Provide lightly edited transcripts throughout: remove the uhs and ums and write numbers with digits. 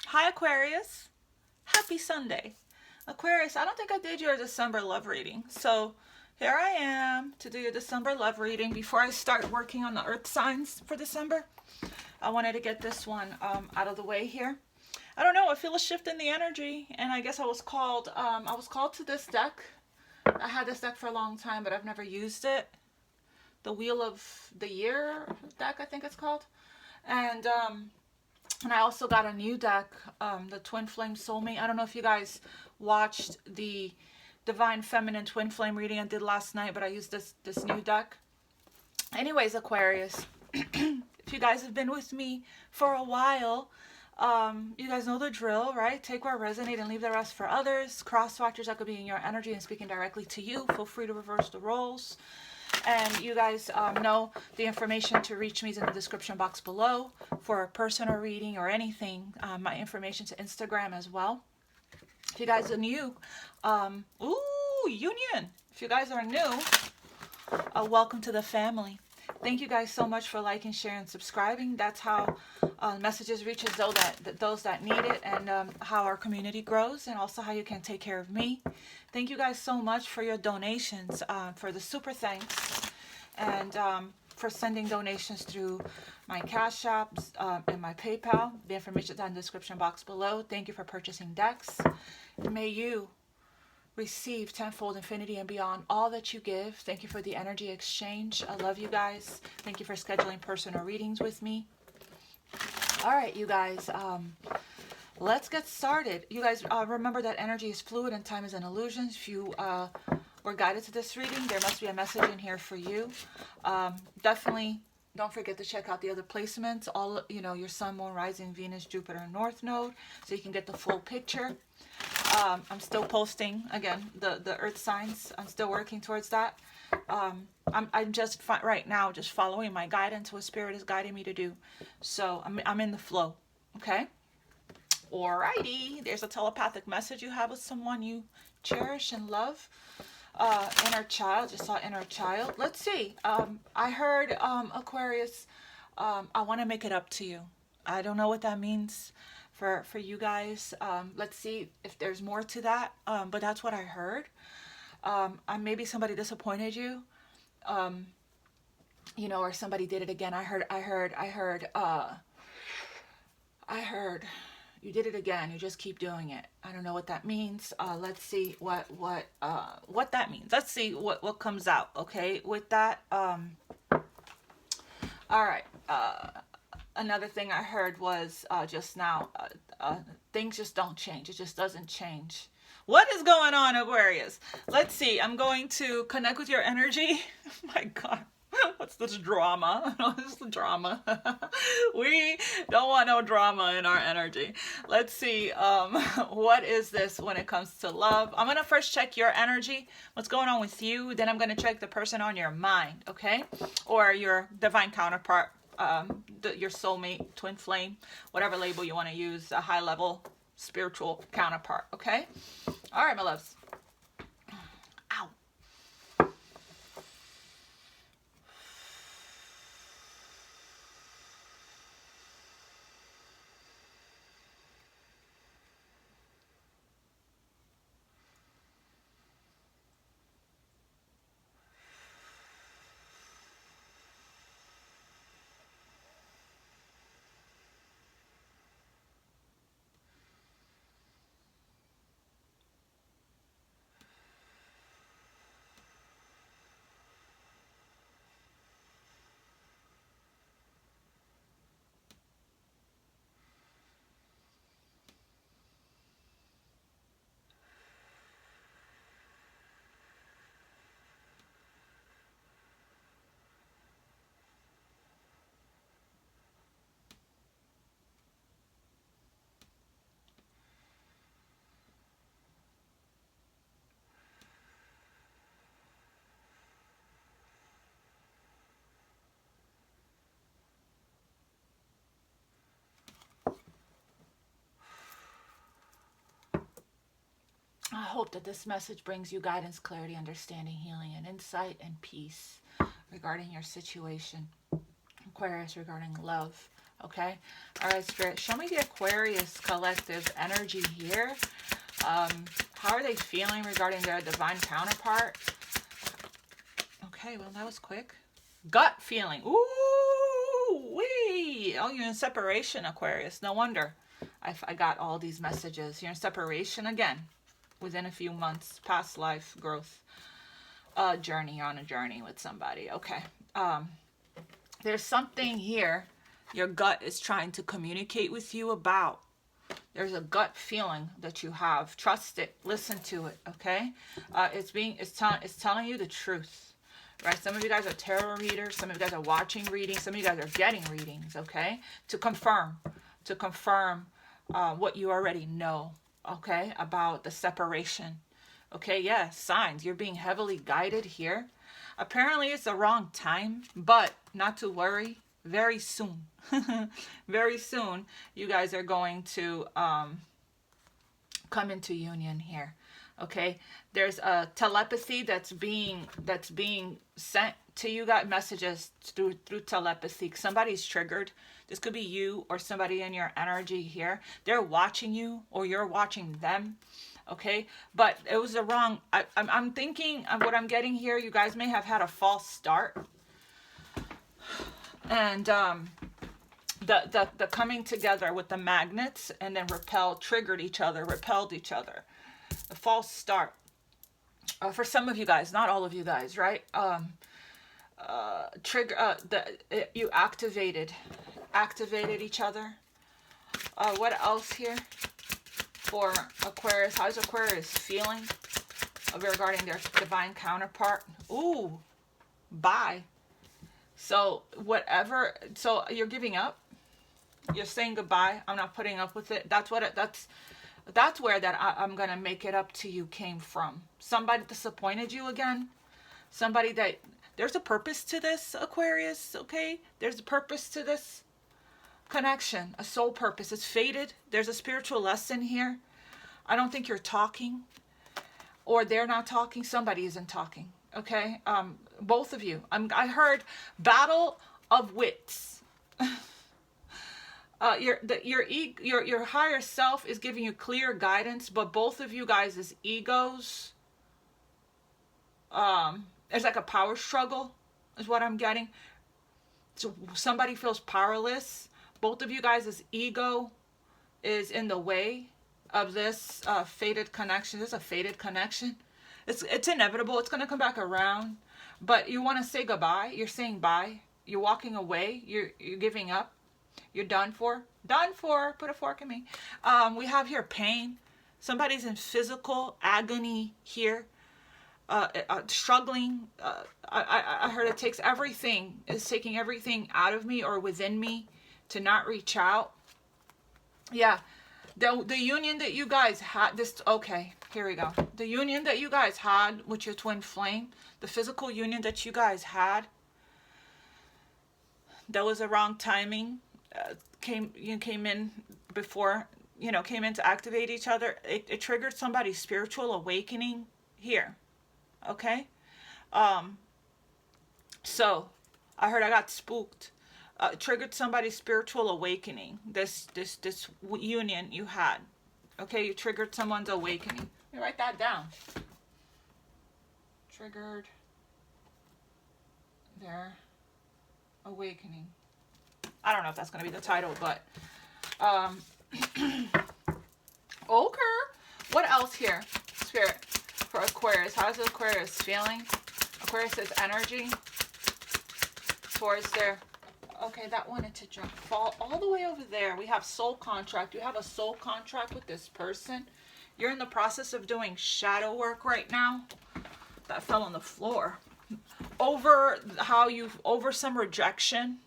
Hi Aquarius, happy Sunday. Aquarius, I don't think I did your December love reading. So here I am to do your December love reading. Before I start working on the earth signs for December, I wanted to get this one out of the way here. I don't know, I feel a shift in the energy, and I guess I was called to this deck. I had this deck for a long time, but I've never used it. The Wheel of the Year deck, I think it's called. And I also got a new deck, the Twin Flame Soulmate. I don't know if you guys watched the Divine Feminine Twin Flame reading I did last night, but I used this new deck. Anyways, Aquarius, if you guys have been with me for a while, you guys know the drill, right? Take what resonates and leave the rest for others. Cross watchers that could be in your energy and speaking directly to you. Feel free to reverse the roles. And you guys know the information to reach me is in the description box below for a personal reading or anything. My information to Instagram as well. If you guys are new, Union. If you guys are new, welcome to the family. Thank you guys so much for liking, sharing, subscribing. That's how messages reaches those that need it, and how our community grows, and also how you can take care of me. Thank you guys so much for your donations, for the super thanks, and for sending donations through my Cash App and my PayPal. The information is in the description box below. Thank you for purchasing decks. May you receive tenfold infinity and beyond all that you give. Thank you for the energy exchange. I love you guys. Thank you for scheduling personal readings with me. All right, you guys, let's get started. You guys remember that energy is fluid and time is an illusion. If you were guided to this reading, there must be a message in here for you. Definitely don't forget to check out the other placements, all, your sun, moon, rising, Venus, Jupiter, and North Node, so you can get the full picture. I'm still posting, again, the earth signs. I'm still working towards that. I'm just right now just following my guidance, what Spirit is guiding me to do. So I'm in the flow, okay? Alrighty, there's a telepathic message you have with someone you cherish and love. Inner child, just saw inner child. Let's see. I heard, Aquarius, I want to make it up to you. I don't know what that means for you guys. Let's see if there's more to that. But that's what I heard. Maybe somebody disappointed you. Or somebody did it again. I heard you did it again. You just keep doing it. I don't know what that means. Let's see what that means. Let's see what comes out. Okay, with that. All right. Another thing I heard was just now. Things just don't change. It just doesn't change. What is going on, Aquarius? Let's see. I'm going to connect with your energy. My God. What's this drama? This is drama. We don't want no drama in our energy. Let's see. What is this when it comes to love? I'm going to first check your energy. What's going on with you? Then I'm going to check the person on your mind, okay? Or your divine counterpart, your soulmate, twin flame, whatever label you want to use, a high level spiritual counterpart, okay? All right, my loves. Ow. I hope that this message brings you guidance, clarity, understanding, healing, and insight and peace regarding your situation. Aquarius, regarding love. Okay. All right, Spirit. Show me the Aquarius collective energy here. How are they feeling regarding their divine counterpart? Okay, well, that was quick. Gut feeling. Ooh, wee. Oh, you're in separation, Aquarius. No wonder I got all these messages. You're in separation again within a few months. Past life growth journey. You're on a journey with somebody. Okay. There's something here your gut is trying to communicate with you about. There's a gut feeling that you have. Trust it. Listen to it. Okay. It's telling you the truth. Right? Some of you guys are tarot readers. Some of you guys are watching readings. Some of you guys are getting readings. Okay. To confirm what you already know. Okay. About the separation. Okay. Yeah. Signs. You're being heavily guided here. Apparently it's the wrong time, but not to worry. Very soon, very soon, you guys are going to come into union here. Okay, there's a telepathy that's being sent to you guys, messages through telepathy. Somebody's triggered. This could be you or somebody in your energy here. They're watching you or you're watching them. Okay, but it was the wrong. I'm thinking what I'm getting here. You guys may have had a false start. And the coming together with the magnets and then triggered each other, repelled each other. The false start. For some of you guys, not all of you guys, right? You activated each other. What else here for Aquarius? How's Aquarius feeling regarding their divine counterpart? Ooh, bye. So you're giving up. You're saying goodbye. I'm not putting up with it. That's where I'm going to make it up to you came from. Somebody disappointed you again. Somebody that there's a purpose to this, Aquarius, okay? There's a purpose to this connection, a soul purpose. It's fated. There's a spiritual lesson here. I don't think you're talking or they're not talking. Somebody isn't talking. Okay, both of you. I heard battle of wits. Your higher self is giving you clear guidance, but both of you guys' egos. There's like a power struggle, is what I'm getting. So somebody feels powerless. Both of you guys' ego is in the way of this fated connection. This is a fated connection. It's inevitable. It's going to come back around. But you want to say goodbye. You're saying bye. You're walking away. You're giving up. You're done for. Done for. Put a fork in me. We have here pain. Somebody's in physical agony here. Struggling. I heard it takes everything. It's taking everything out of me or within me to not reach out. Yeah. The union that you guys had, okay, here we go. The union that you guys had with your twin flame, the physical union that you guys had, that was the wrong timing. Came in before, came in to activate each other. It triggered somebody's spiritual awakening here. Okay? So, I heard I got spooked. Triggered somebody's spiritual awakening. This union you had. Okay, you triggered someone's awakening. Let me write that down. Triggered their awakening. I don't know if that's going to be the title, but okay. What else here, Spirit, for Aquarius? How's Aquarius feeling? Aquarius' energy towards their... Okay, that wanted to fall all the way over there. We have soul contract. You have a soul contract with this person. You're in the process of doing shadow work right now. That fell on the floor. Over some rejection.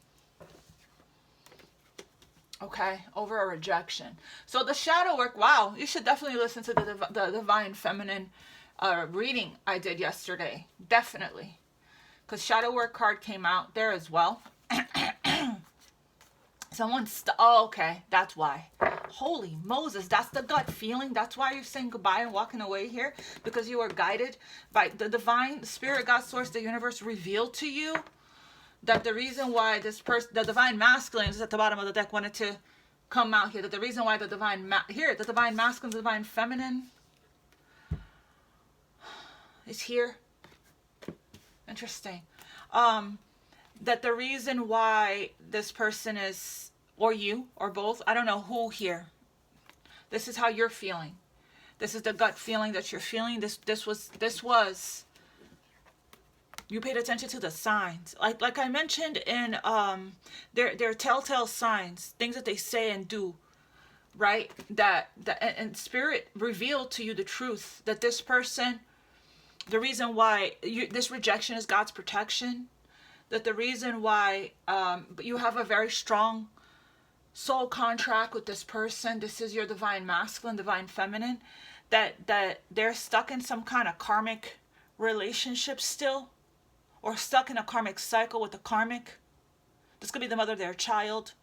Okay, over a rejection. So the shadow work, wow, you should definitely listen to the Divine Feminine reading I did yesterday. Definitely. Because shadow work card came out there as well. Oh, okay, that's why. Holy Moses, that's the gut feeling. That's why you're saying goodbye and walking away here, because you are guided by the divine spirit, God, source, the universe revealed to you that the reason why this person, the divine masculine is at the bottom of the deck, wanted to come out here. That the reason why the divine the divine masculine, the divine feminine is here. Interesting. That the reason why this person is, or you, or both, I don't know who here. This is how you're feeling. This is the gut feeling that you're feeling. This was. You paid attention to the signs. Like I mentioned in they're telltale signs, things that they say and do, right? That and spirit revealed to you the truth that this person, the reason why this rejection is God's protection. That the reason why you have a very strong soul contract with this person. This is your divine masculine, divine feminine. That they're stuck in some kind of karmic relationship still, or stuck in a karmic cycle with the karmic. This could be the mother of their child.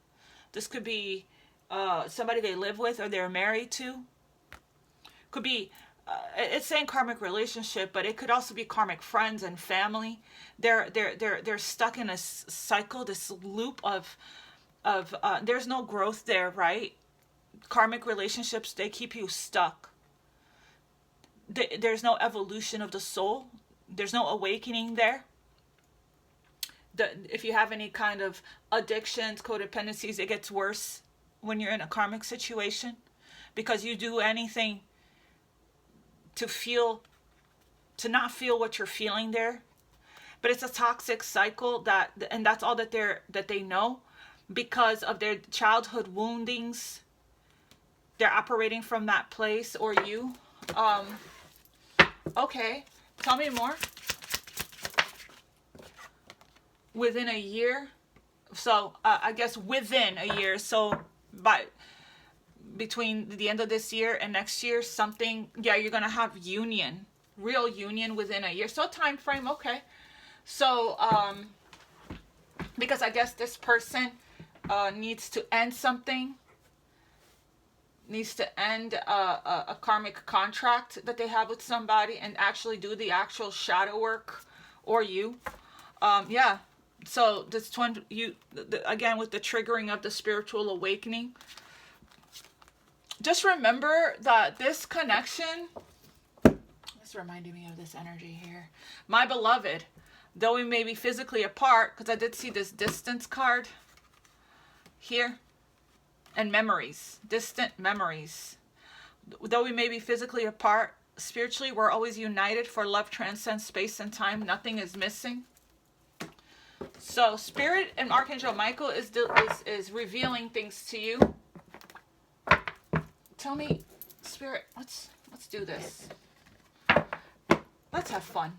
This could be somebody they live with or they're married to. Could be, it's saying karmic relationship, but it could also be karmic friends and family. They're stuck in a cycle, this loop of there's no growth there, right? Karmic relationships, they keep you stuck. There's no evolution of the soul. There's no awakening there. If you have any kind of addictions, codependencies, it gets worse when you're in a karmic situation, because you do anything to not feel what you're feeling there. But it's a toxic cycle and that's all that they know, because of their childhood woundings. They're operating from that place, or you. Okay, tell me more. Within a year, so I guess within a year, so between the end of this year and next year, something, yeah, you're gonna have union, real union within a year. So time frame, okay. So because I guess this person needs to end something, needs to end a karmic contract that they have with somebody and actually do the actual shadow work, or you. Yeah. So this twin, again, with the triggering of the spiritual awakening, just remember that this connection, this reminded me of this energy here. My beloved, though we may be physically apart, because I did see this distance card here, and memories, distant memories. Though we may be physically apart, spiritually we're always united, for love transcends space and time. Nothing is missing. So Spirit and Archangel Michael is revealing things to you. Tell me, Spirit, let's do this. Let's have fun.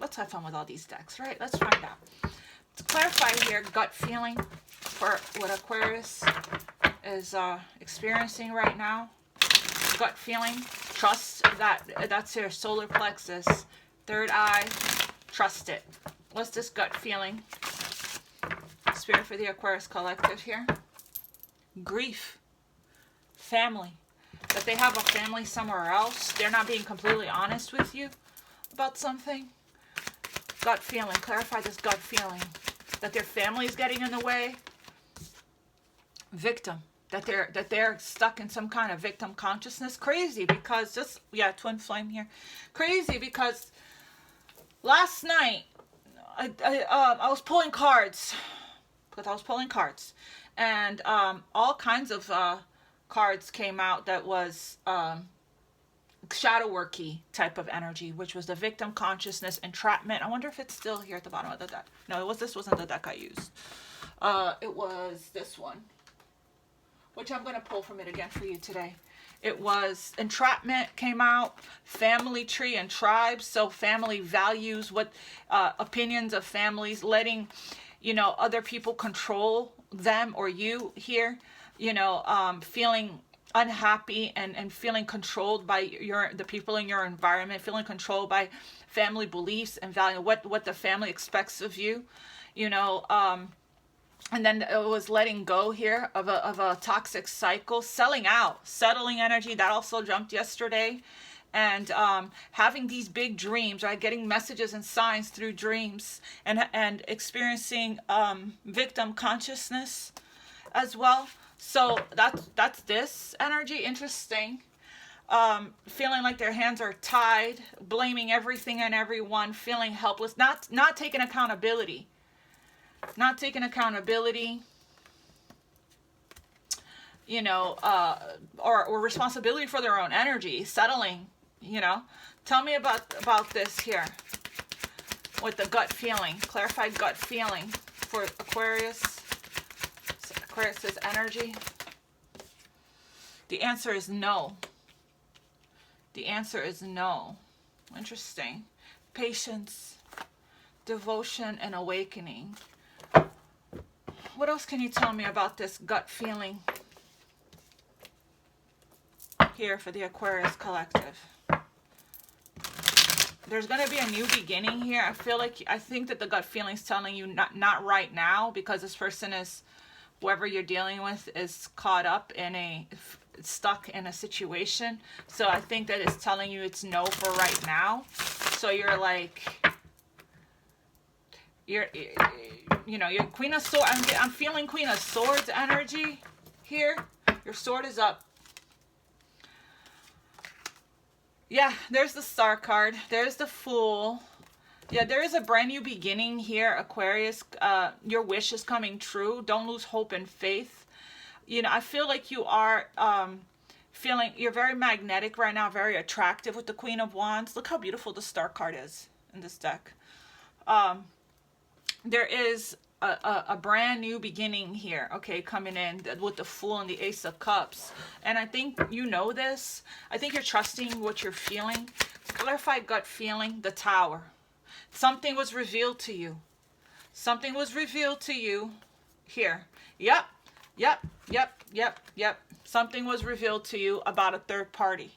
Let's have fun with all these decks, right? Let's find out. To clarify here, gut feeling for what Aquarius is experiencing right now. Gut feeling, trust that's your solar plexus, third eye, trust it. What's this gut feeling? Spirit for the Aquarius collective here. Grief. Family. That they have a family somewhere else. They're not being completely honest with you about something. Gut feeling. Clarify this gut feeling. That their family is getting in the way. Victim. That they're stuck in some kind of victim consciousness. Crazy because twin flame here. Crazy because last night I was pulling cards. And all kinds of cards came out that was shadow worky type of energy, which was the victim consciousness, entrapment. I wonder if it's still here at the bottom of the deck. No, this wasn't the deck I used. It was this one, which I'm going to pull from it again for you today. It was entrapment came out, family tree and tribes. So family values, what opinions of families, letting, other people control them or you here, feeling unhappy and feeling controlled by the people in your environment, feeling controlled by family beliefs and value, what the family expects of you, and then it was letting go here of a toxic cycle, selling out, settling energy. That also jumped yesterday. and having these big dreams, right? Getting messages and signs through dreams, and experiencing victim consciousness as well. So that's this energy. Interesting. Feeling like their hands are tied, blaming everything and everyone, feeling helpless, not taking accountability, you know, or responsibility for their own energy, settling, you know. Tell me about this here with the gut feeling, clarified gut feeling for Aquarius's energy. The answer is no. The answer is no. Interesting. Patience, devotion, and awakening. What else can you tell me about this gut feeling here for the Aquarius collective? There's going to be a new beginning here. I think that the gut feeling is telling you not right now, because this person is, whoever you're dealing with, is caught up in stuck in a situation. So I think that it's telling you it's no for right now. So you're like, you're Queen of Swords. I'm feeling Queen of Swords energy here. Your sword is up. Yeah, there's the Star card. There's the Fool. Yeah, there is a brand new beginning here, Aquarius. Your wish is coming true. Don't lose hope and faith. You know, I feel like you are you're very magnetic right now, very attractive with the Queen of Wands. Look how beautiful the Star card is in this deck. There is a brand new beginning here, okay, coming in with the Fool and the Ace of Cups. And I think you know this. I think you're trusting what you're feeling. Clarified gut feeling, the Tower. Something was revealed to you. Something was revealed to you here. Yep. Something was revealed to you about a third party.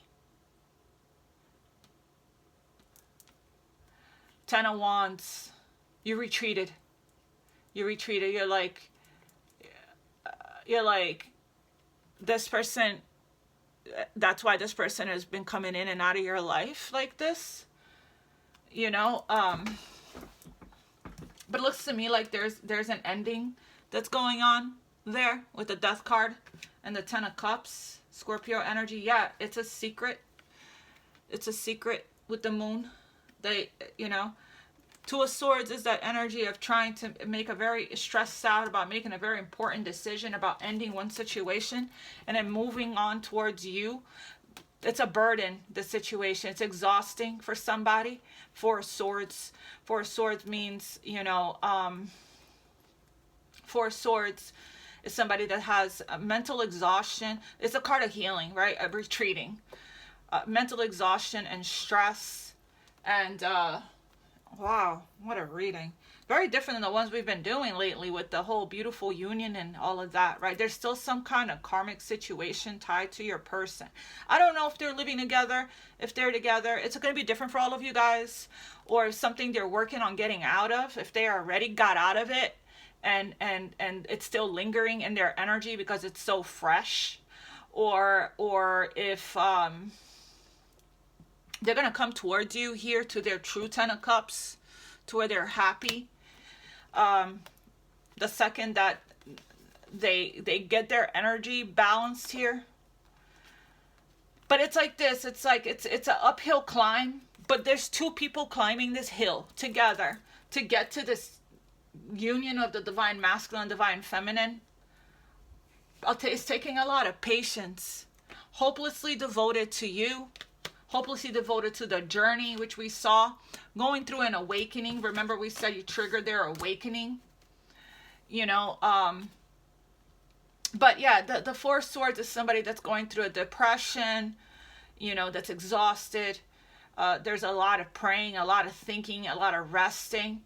Ten of Wands. You retreated. You're like, this person, that's why this person has been coming in and out of your life like this, you know. But it looks to me like there's an ending that's going on there with the Death card and the Ten of Cups, Scorpio energy. Yeah, it's a secret. It's a secret with the Moon. You know, Two of Swords is that energy of trying to make stressed out about making a very important decision about ending one situation and then moving on towards you. It's a burden, the situation. It's exhausting for somebody. Four of Swords. Four of Swords means, you know, Four of Swords is somebody that has mental exhaustion. It's a card of healing, right? Retreating. Mental exhaustion and stress. And, wow, what a reading. Very different than the ones we've been doing lately with the whole beautiful union and all of that, right? There's still some kind of karmic situation tied to your person. I don't know if they're living together, if they're together. It's going to be different for all of you guys, or something they're working on getting out of, if they already got out of it and it's still lingering in their energy because it's so fresh, or if they're going to come towards you here to their true Ten of Cups, to where they're happy. The second that they get their energy balanced here. But it's like this. It's like it's an uphill climb, but there's two people climbing this hill together to get to this union of the divine masculine, divine feminine. It's taking a lot of patience. Hopelessly devoted to you. Hopelessly devoted to the journey, which we saw. Going through an awakening. Remember we said you triggered their awakening. You know, but yeah, the Four of Swords is somebody that's going through a depression, you know, that's exhausted. There's a lot of praying, a lot of thinking, a lot of resting.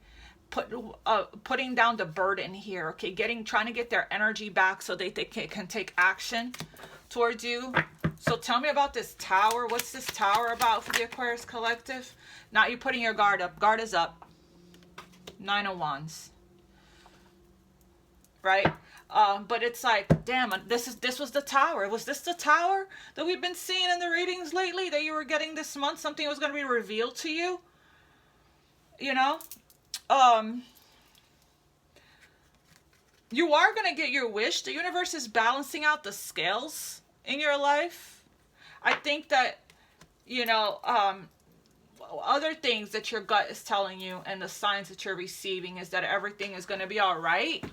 Putting down the burden here, okay? Trying to get their energy back so they can take action towards you. So tell me about this Tower. What's this Tower about for the Aquarius collective? Not you putting your guard up. Guard is up. Nine of Wands. Right? But it's like, damn, this was the Tower. Was this the Tower that we've been seeing in the readings lately that you were getting this month? Something was going to be revealed to you, you know? You are going to get your wish. The universe is balancing out the scales in your life. I think that, you know, other things that your gut is telling you and the signs that you're receiving is that everything is going to be all right.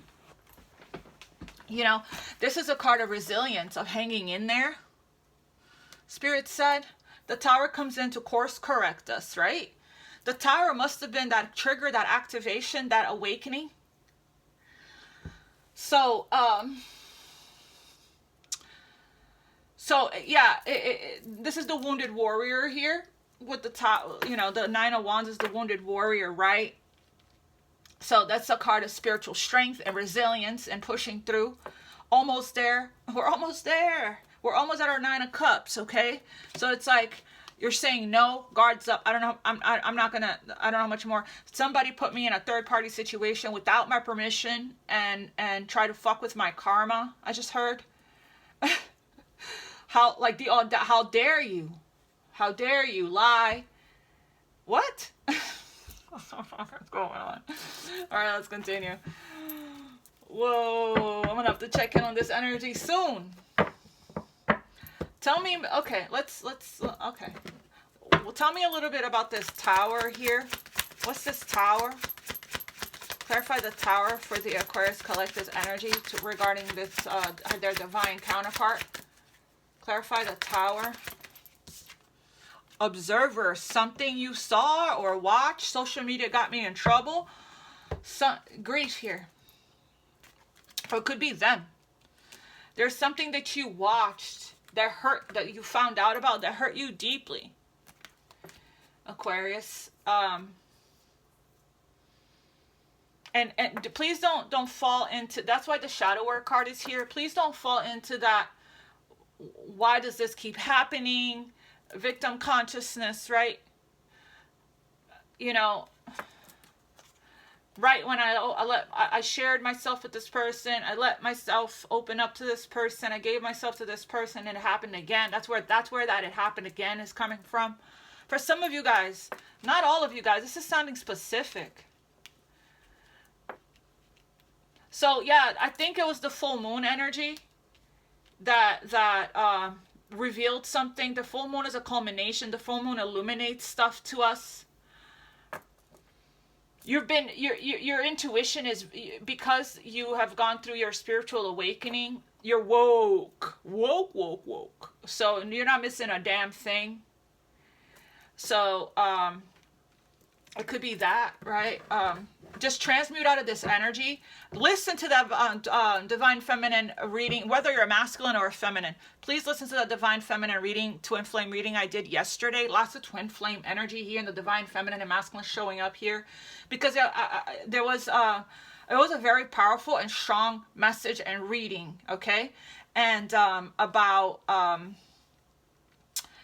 You know, this is a card of resilience, of hanging in there. Spirit said the Tower comes in to course correct us, right? The Tower must have been that trigger, that activation, that awakening. So, yeah, this is the wounded warrior here with the top, you know, the Nine of Wands is the wounded warrior, right? So that's a card of spiritual strength and resilience and pushing through. Almost there. We're almost there. We're almost at our Nine of Cups, okay? So it's like you're saying no, guards up. I don't know. I'm not gonna. I don't know how much more. Somebody put me in a third party situation without my permission and try to fuck with my karma. I just heard. How how dare you? How dare you lie? What? What's going on? All right, let's continue. Whoa, I'm gonna have to check in on this energy soon. Tell me, okay, okay. Well, tell me a little bit about this Tower here. What's this Tower? Clarify the Tower for the Aquarius Collective's energy regarding this, their divine counterpart. Clarify the Tower. Observer, something you saw or watched. Social media got me in trouble. Grief here. Or it could be them. There's something that you watched that hurt, that you found out about, that hurt you deeply. Aquarius. And please don't fall into, that's why the shadow work card is here. Please don't fall into that, why does this keep happening? Victim consciousness, right? You know, right when I shared myself with this person, I let myself open up to this person, I gave myself to this person, and it happened again. That's where that it happened again is coming from. For some of you guys, not all of you guys, this is sounding specific. So yeah, I think it was the full moon energy that revealed something. The full moon is a culmination. The full moon illuminates stuff to us. Your intuition is, because you have gone through your spiritual awakening, you're woke. So you're not missing a damn thing. So it could be that, right? Just transmute out of this energy. Listen to that divine feminine reading, whether you're a masculine or a feminine. Please listen to that divine feminine reading, twin flame reading I did yesterday. Lots of twin flame energy here, and the divine feminine and masculine showing up here, because it was a very powerful and strong message and reading, okay? And about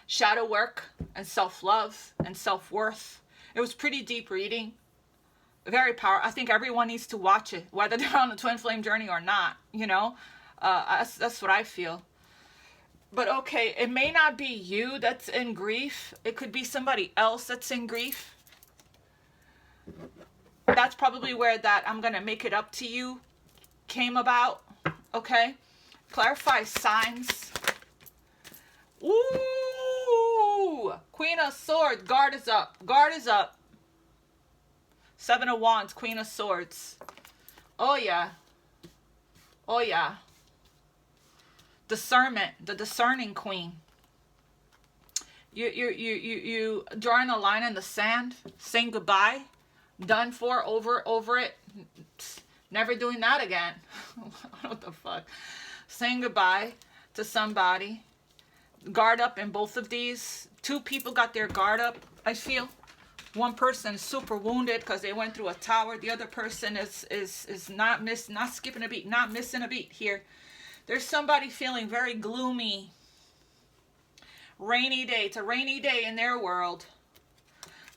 shadow work and self-love and self-worth. It was pretty deep reading. Very powerful. I think everyone needs to watch it, whether they're on the twin flame journey or not, you know. That's what I feel. But okay, it may not be you that's in grief. It could be somebody else that's in grief. That's probably where that I'm gonna make it up to you came about. Okay, clarify signs. Ooh, Queen of Swords. Guard is up. Guard is up. Seven of Wands, Queen of Swords. Oh yeah. Oh yeah. Discernment, the discerning queen. You drawing a line in the sand, saying goodbye, done for, over it, never doing that again. What the fuck? Saying goodbye to somebody. Guard up in both of these. Two people got their guard up, I feel. One person is super wounded because they went through a tower. The other person is not skipping a beat, not missing a beat here. There's somebody feeling very gloomy. Rainy day. It's a rainy day in their world.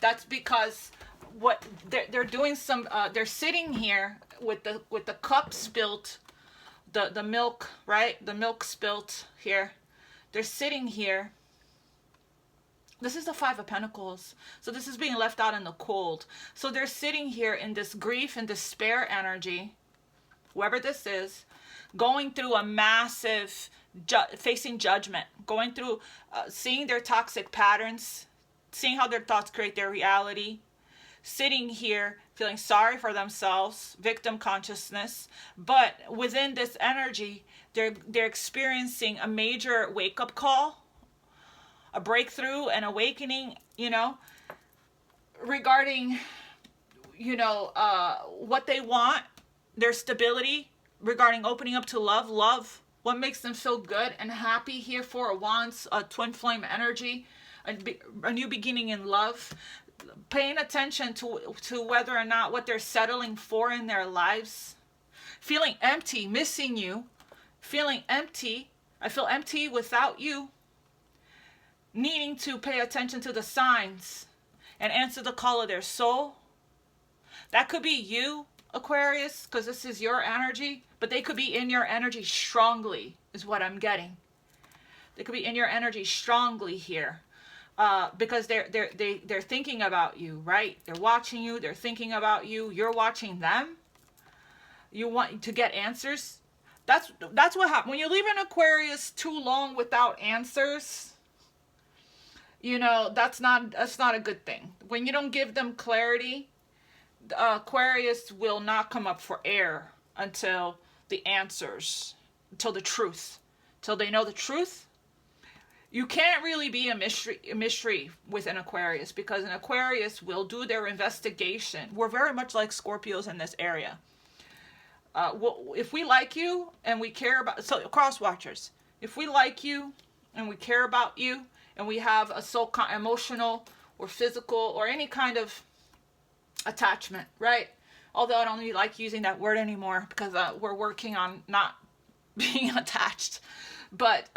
That's because what they're doing they're sitting here with the cup spilt, the milk, right? The milk spilt here. They're sitting here. This is the Five of Pentacles. So this is being left out in the cold. So they're sitting here in this grief and despair energy, whoever this is, going through a massive, facing judgment, going through, seeing their toxic patterns, seeing how their thoughts create their reality, sitting here feeling sorry for themselves, victim consciousness. But within this energy, they're experiencing a major wake-up call, a breakthrough, an awakening, you know, regarding, you know, what they want, their stability, regarding opening up to love, what makes them feel good and happy here. Four of Wands, twin flame energy, a new beginning in love, paying attention to whether or not what they're settling for in their lives, feeling empty, missing you, feeling empty. I feel empty without you. Needing to pay attention to the signs and answer the call of their soul. That could be you, Aquarius, because this is your energy, but they could be in your energy strongly, is what I'm getting. They could be in your energy strongly here, because they're thinking about you, right? They're watching you. They're thinking about you. You're watching them. You want to get answers. That's what happens when you leave an Aquarius too long without answers. You know, that's not a good thing. When you don't give them clarity, Aquarius will not come up for air until the answers, until the truth, till they know the truth. You can't really be a mystery with an Aquarius, because an Aquarius will do their investigation. We're very much like Scorpios in this area. If we like you and we care about, so cross watchers, if we like you and we care about you, and we have a emotional or physical or any kind of attachment, right? Although I don't really like using that word anymore, because we're working on not being attached. But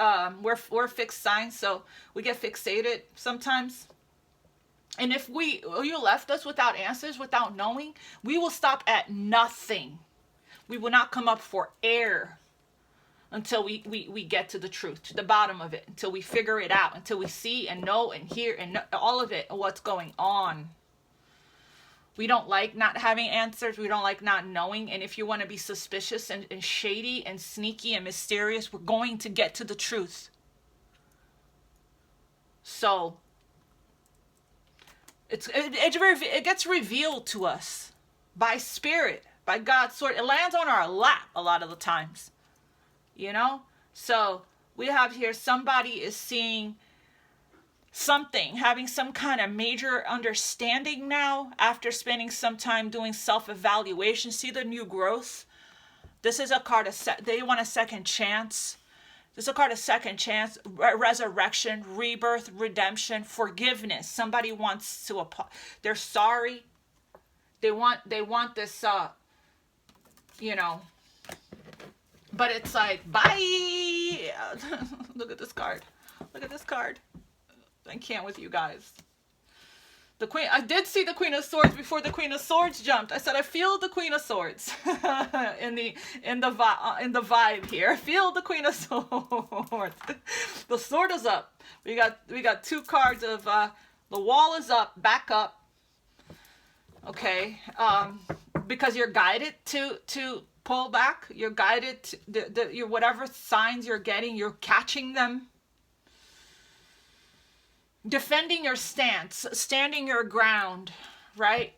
we're fixed signs, so we get fixated sometimes. And if you left us without answers, without knowing, we will stop at nothing. We will not come up for air until we get to the truth, to the bottom of it, until we figure it out, until we see and know and hear and know all of it, what's going on. We don't like not having answers. We don't like not knowing. And if you want to be suspicious and shady and sneaky and mysterious, we're going to get to the truth. So it gets revealed to us by spirit, by God's sword. It lands on our lap a lot of the times. You know, so we have here somebody is seeing something, having some kind of major understanding now after spending some time doing self-evaluation. See the new growth. This is a card they want a second chance. This is a card of second chance, resurrection, rebirth, redemption, forgiveness. Somebody wants to, they're sorry. They want this, you know. But it's like, bye. Look at this card. Look at this card. I can't with you guys. The Queen. I did see the Queen of Swords before the Queen of Swords jumped. I said I feel the Queen of Swords in the vibe here. I feel the Queen of Swords. The sword is up. We got two cards of the wall is up, back up. Okay, because you're guided to pull back. You're guided to your whatever signs you're getting, you're catching them. Defending your stance, standing your ground, right?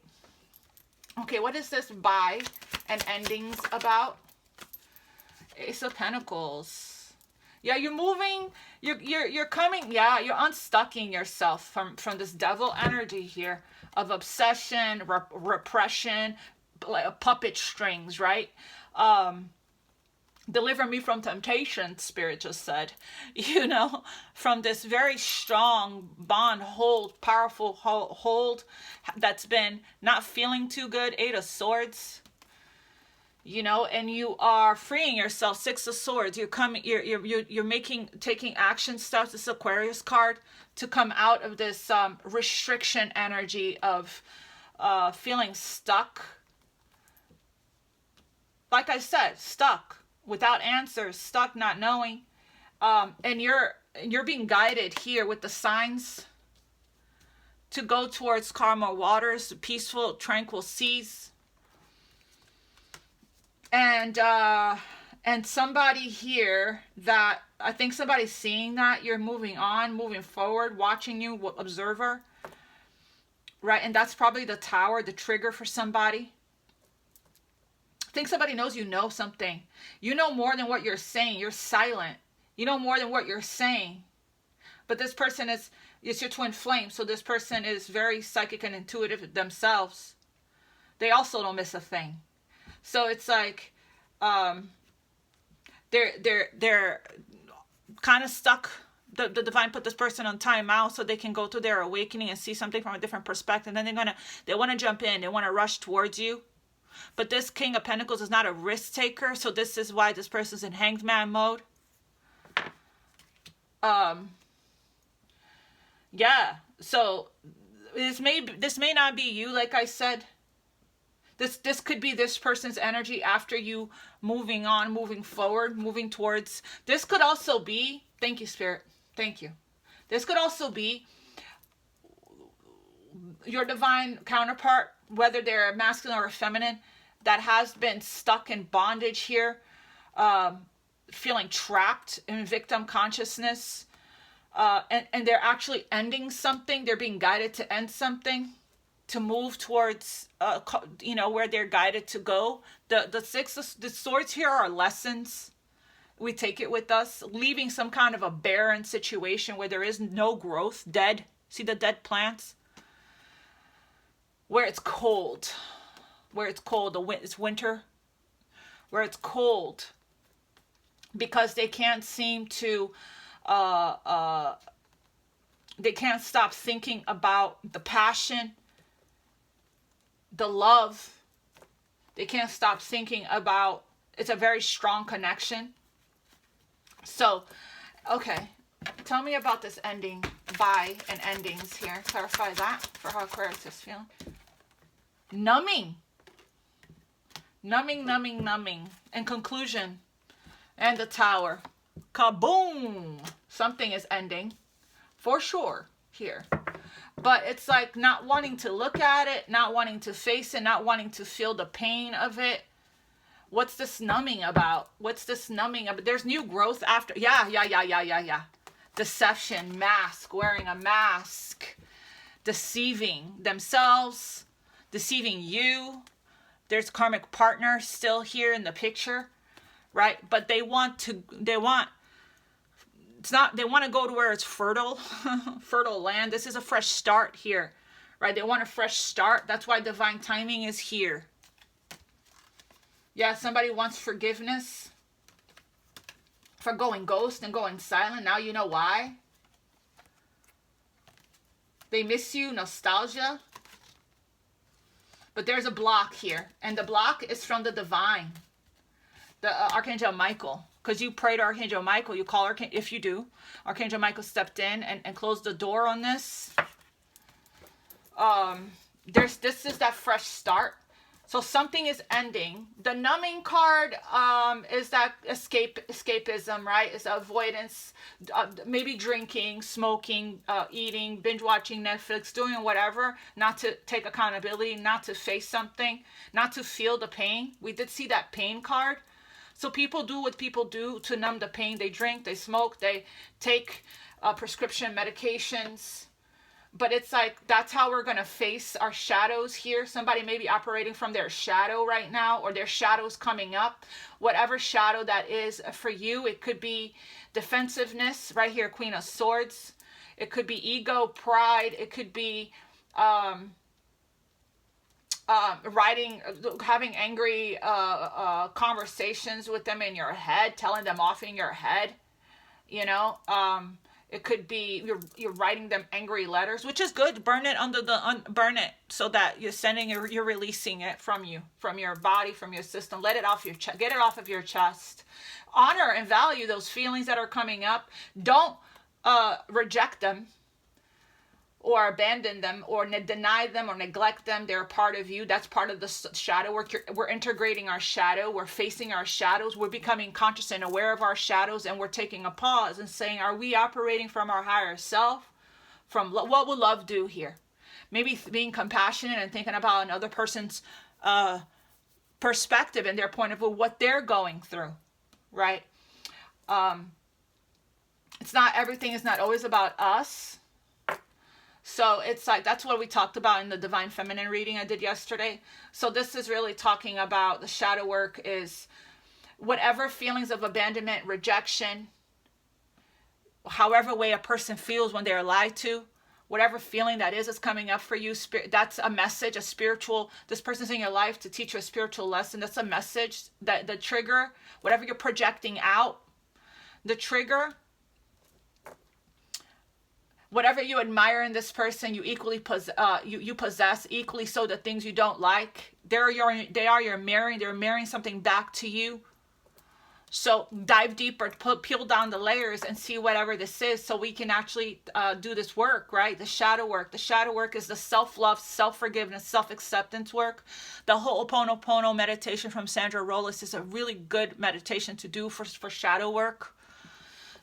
Okay, what is this bye and endings about? Ace of Pentacles. Yeah, you're moving, you're coming, yeah, you're unstucking yourself from this devil energy here of obsession, repression, like puppet strings, right? Deliver me from temptation, Spirit just said, you know, from this very strong bond, hold, powerful hold that's been not feeling too good. Eight of Swords, you know, and you are freeing yourself. Six of Swords, you're taking action steps. This Aquarius card to come out of this restriction energy of feeling stuck. Like I said, stuck without answers, stuck, not knowing. And you're being guided here with the signs to go towards calmer waters, peaceful, tranquil seas. And somebody here that, I think somebody's seeing that you're moving on, moving forward, watching you, observer. Right? And that's probably the tower, the trigger for somebody. I think somebody knows you know something. You know more than what you're saying. You're silent. You know more than what you're saying. But this person it's your twin flame. So this person is very psychic and intuitive themselves. They also don't miss a thing. So it's like, they're kind of stuck. The divine put this person on timeout so they can go through their awakening and see something from a different perspective. And then they want to jump in. They want to rush towards you. But this King of Pentacles is not a risk taker. So this is why this person's in hanged man mode. Yeah. So this may not be you, like I said. This could be this person's energy after you moving on, moving forward, moving towards. This could also be, thank you, Spirit. Thank you. This could also be your divine counterpart, whether they're masculine or feminine, that has been stuck in bondage here, feeling trapped in victim consciousness, and they're actually ending something. They're being guided to end something, to move towards, where they're guided to go. The six of the swords here are lessons. We take it with us, leaving some kind of a barren situation where there is no growth, dead. See the dead plants? Where it's cold. Where it's cold. It's winter. Where it's cold. Because they can't seem to, they can't stop thinking about the passion, the love. They can't stop thinking about, it's a very strong connection. So, okay, tell me about this ending, by and endings here. Clarify that for how Aquarius is feeling. Numbing. Numbing, numbing, numbing. And conclusion. And the tower. Kaboom! Something is ending. For sure here. But it's like not wanting to look at it, not wanting to face it, not wanting to feel the pain of it. What's this numbing about? What's this numbing about? There's new growth after. Yeah. Deception, mask, wearing a mask. Deceiving themselves. Deceiving you. There's karmic partner still here in the picture. Right? But they want to go to where it's fertile. Fertile land. This is a fresh start here. Right? They want a fresh start. That's why divine timing is here. Yeah, somebody wants forgiveness for going ghost and going silent. Now you know why. They miss you, nostalgia. But there's a block here. And the block is from the divine. The Archangel Michael. Because you pray to Archangel Michael. You call Archangel, if you do. Archangel Michael stepped in and closed the door on this. This is that fresh start. So something is ending. The numbing card is that escapism, right? It's avoidance, maybe drinking, smoking, eating, binge watching Netflix, doing whatever, not to take accountability, not to face something, not to feel the pain. We did see that pain card. So people do what people do to numb the pain. They drink, they smoke, they take prescription medications. But it's like, that's how we're going to face our shadows here. Somebody may be operating from their shadow right now, or their shadow's coming up. Whatever shadow that is for you, it could be defensiveness, right here, Queen of Swords. It could be ego, pride. It could be having angry conversations with them in your head, telling them off in your head, you know. It could be you're writing them angry letters, which is good. Burn it burn it so that you're sending you're releasing it from you, from your body, from your system. Let it off your chest. Get it off of your chest. Honor and value those feelings that are coming up. Don't reject them or abandon them or deny them or neglect them. They're a part of you. That's part of the shadow work. We're integrating our shadow. We're facing our shadows. We're becoming conscious and aware of our shadows, and we're taking a pause and saying, are we operating from our higher self? From what will love do here? Maybe being compassionate and thinking about another person's perspective and their point of view, what they're going through, right? It's not, everything is not always about us. So it's like, that's what we talked about in the Divine Feminine reading I did yesterday. So this is really talking about the shadow work is whatever feelings of abandonment, rejection, however way a person feels when they're lied to, whatever feeling that is coming up for you, that's a message, a spiritual, this person's in your life to teach you a spiritual lesson. That's a message, that the trigger, whatever you're projecting out, the trigger, whatever you admire in this person, you equally you possess equally. So the things you don't like, they are your mirroring. They're mirroring something back to you. So dive deeper, peel down the layers and see whatever this is, so we can actually do this work, right? The shadow work. The shadow work is the self-love, self-forgiveness, self-acceptance work. The Ho'oponopono meditation from Sandra Rollis is a really good meditation to do for shadow work.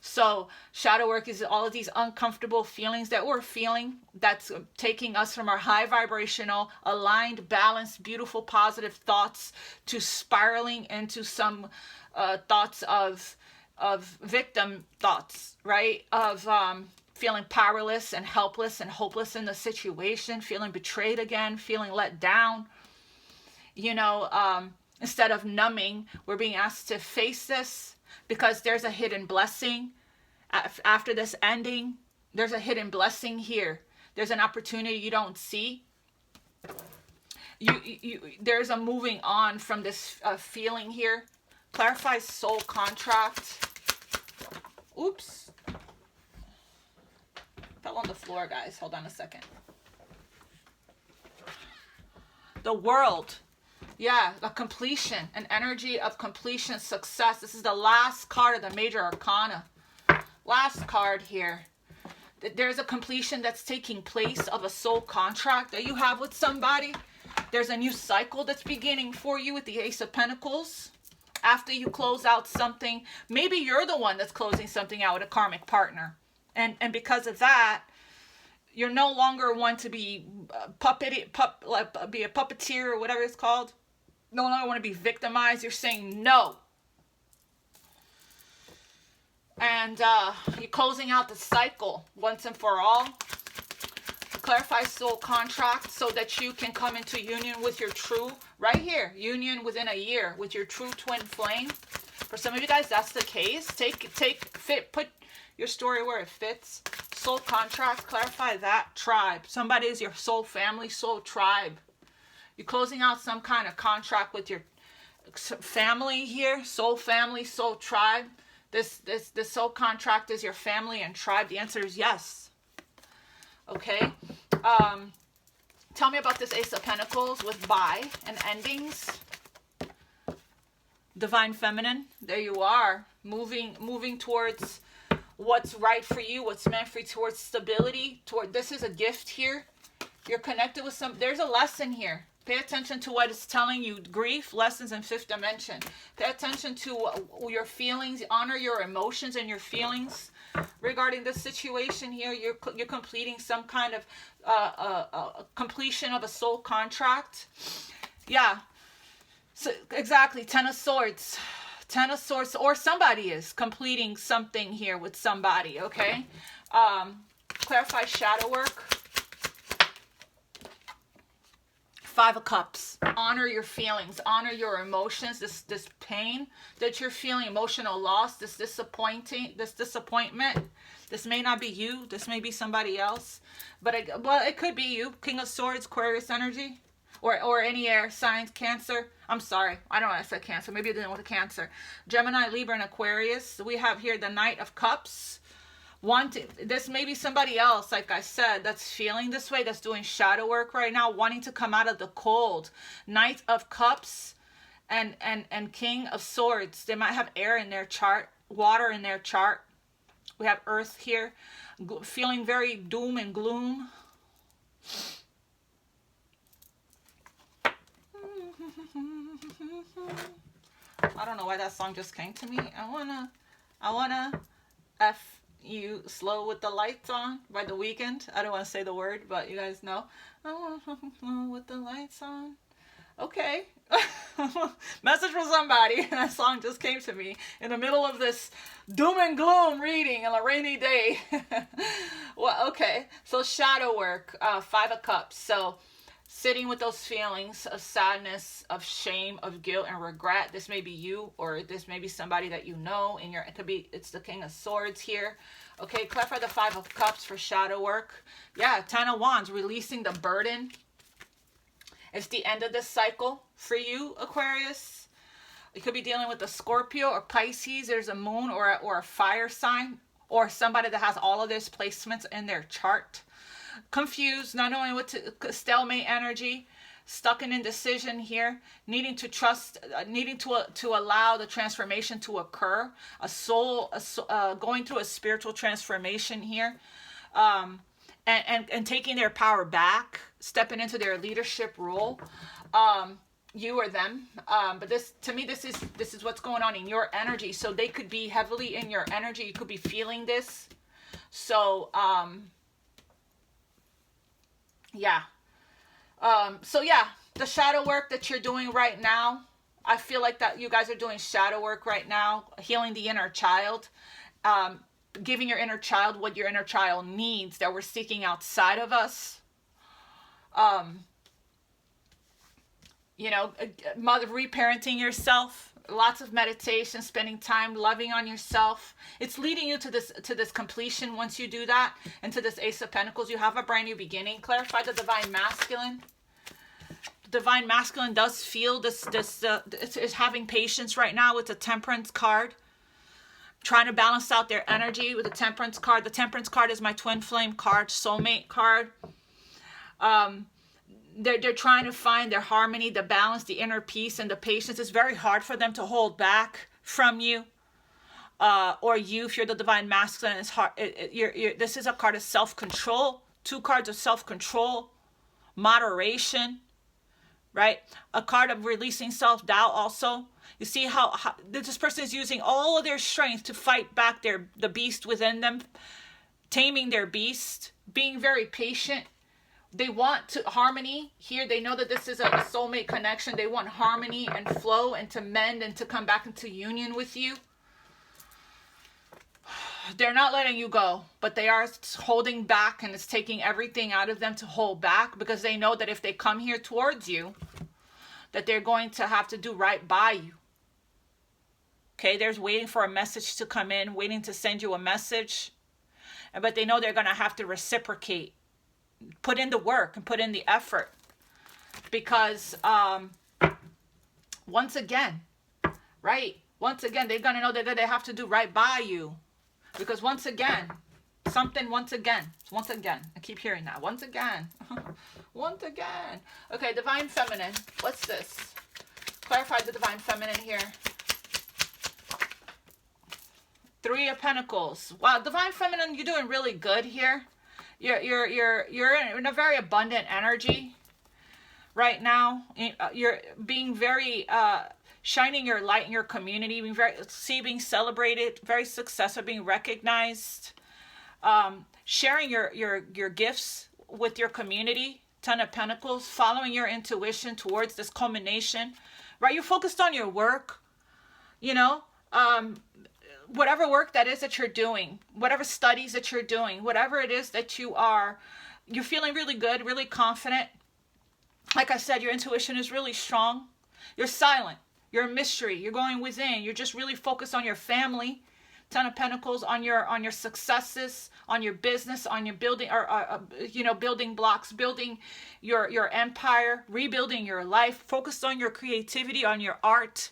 So shadow work is all of these uncomfortable feelings that we're feeling, that's taking us from our high vibrational, aligned, balanced, beautiful, positive thoughts to spiraling into some thoughts of victim thoughts, right? Of feeling powerless and helpless and hopeless in the situation, feeling betrayed again, feeling let down. You know, instead of numbing, we're being asked to face this, because there's a hidden blessing after this ending. There's a hidden blessing here. There's an opportunity you don't see. There's a moving on from this feeling here. Clarify soul contract. Oops. Fell on the floor, guys. Hold on a second. The World. Yeah, a completion, an energy of completion, success. This is the last card of the major arcana. Last card here. There's a completion that's taking place of a soul contract that you have with somebody. There's a new cycle that's beginning for you with the Ace of Pentacles. After you close out something, maybe you're the one that's closing something out with a karmic partner. And because of that, you're no longer one to be be a puppeteer or whatever it's called. No longer want to be victimized. You're saying no. And you're closing out the cycle once and for all. Clarify soul contract so that you can come into union with your true, right here, union within a year with your true twin flame. For some of you guys, that's the case. Put your story where it fits. Soul contract, clarify that. Tribe. Somebody is your soul family, soul tribe. You're closing out some kind of contract with your family here. Soul family, soul tribe. This soul contract is your family and tribe. The answer is yes. Okay. Tell me about this Ace of Pentacles with bye and endings. Divine Feminine. There you are. Moving towards what's right for you, what's meant for you, towards stability. This is a gift here. You're connected with there's a lesson here. Pay attention to what it's telling you. Grief, lessons in fifth dimension. Pay attention to your feelings. Honor your emotions and your feelings regarding this situation here. You're completing some kind of completion of a soul contract. Yeah. So exactly. Ten of Swords. Ten of Swords. Or somebody is completing something here with somebody. Okay. Clarify shadow work. Five of Cups. Honor your feelings. Honor your emotions. This pain that you're feeling, emotional loss, this disappointment. This may not be you. This may be somebody else. But it could be you. King of Swords, Aquarius energy. Or any air signs, Cancer. I'm sorry. I don't know. I said Cancer. Maybe I didn't want a Cancer. Gemini, Libra, and Aquarius. We have here the Knight of Cups. This may be somebody else, like I said, that's feeling this way, that's doing shadow work right now, wanting to come out of the cold. Knight of Cups and King of Swords. They might have air in their chart, water in their chart. We have Earth here, feeling very doom and gloom. I don't know why that song just came to me. I wanna F you slow with the lights on by The Weeknd. I don't want to say the word, but you guys know. I wanna slow with the lights on. Okay. Message for somebody. That song just came to me in the middle of this doom and gloom reading on a rainy day. Well, okay. So shadow work, 5 of Cups. So sitting with those feelings of sadness, of shame, of guilt, and regret. This may be you, or this may be somebody that you know. It's the King of Swords here. Okay, clarify the 5 of Cups for shadow work. Yeah, 10 of Wands, releasing the burden. It's the end of this cycle for you, Aquarius. You could be dealing with a Scorpio or Pisces. There's a moon or a fire sign, or somebody that has all of these placements in their chart. Confused, not knowing what to, stalemate energy, stuck in indecision here, needing to trust, needing to allow the transformation to occur, going through a spiritual transformation here, and taking their power back, stepping into their leadership role, you or them. But this, to me, this is what's going on in your energy. So they could be heavily in your energy. You could be feeling this. So, yeah. So yeah, the shadow work that you're doing right now, I feel like that you guys are doing shadow work right now, healing the inner child, giving your inner child what your inner child needs that we're seeking outside of us. You know, reparenting yourself, lots of meditation, spending time loving on yourself. It's leading you to this completion. Once you do that, and to this Ace of Pentacles, you have a brand new beginning. Clarify the Divine Masculine. The Divine Masculine does feel this is having patience right now with the Temperance card, trying to balance out their energy with the Temperance card. The Temperance card is my twin flame card, soulmate card. They're trying to find their harmony, the balance, the inner peace, and the patience. It's very hard for them to hold back from you, or you, if you're the Divine Masculine. It's hard. This is a card of self-control. 2 cards of self-control, moderation, right? A card of releasing self-doubt also. You see how this person is using all of their strength to fight back the beast within them, taming their beast, being very patient. They want harmony here. They know that this is a soulmate connection. They want harmony and flow, and to mend and to come back into union with you. They're not letting you go, but they are holding back, and it's taking everything out of them to hold back, because they know that if they come here towards you, that they're going to have to do right by you. Okay, they're waiting for a message to come in, waiting to send you a message. But they know they're going to have to reciprocate. Put in the work and put in the effort, because once again, they're going to know that they have to do right by you, because once again, I keep hearing that, once again. Okay, Divine Feminine, what's this? Clarify the Divine Feminine here. 3 of Pentacles. Wow, Divine Feminine, you're doing really good here. You're in a very abundant energy right now. You're being very shining your light in your community, being celebrated, very successful, being recognized, sharing your gifts with your community. 10 of Pentacles, following your intuition towards this culmination, right? You're focused on your work, you know. Whatever work that is that you're doing, whatever studies that you're doing, whatever it is that you're feeling really good, really confident. Like I said, your intuition is really strong. You're silent. You're a mystery. You're going within. You're just really focused on your family. 10 of Pentacles, on your successes, on your business, on your building, building blocks, building your empire, rebuilding your life, focused on your creativity, on your art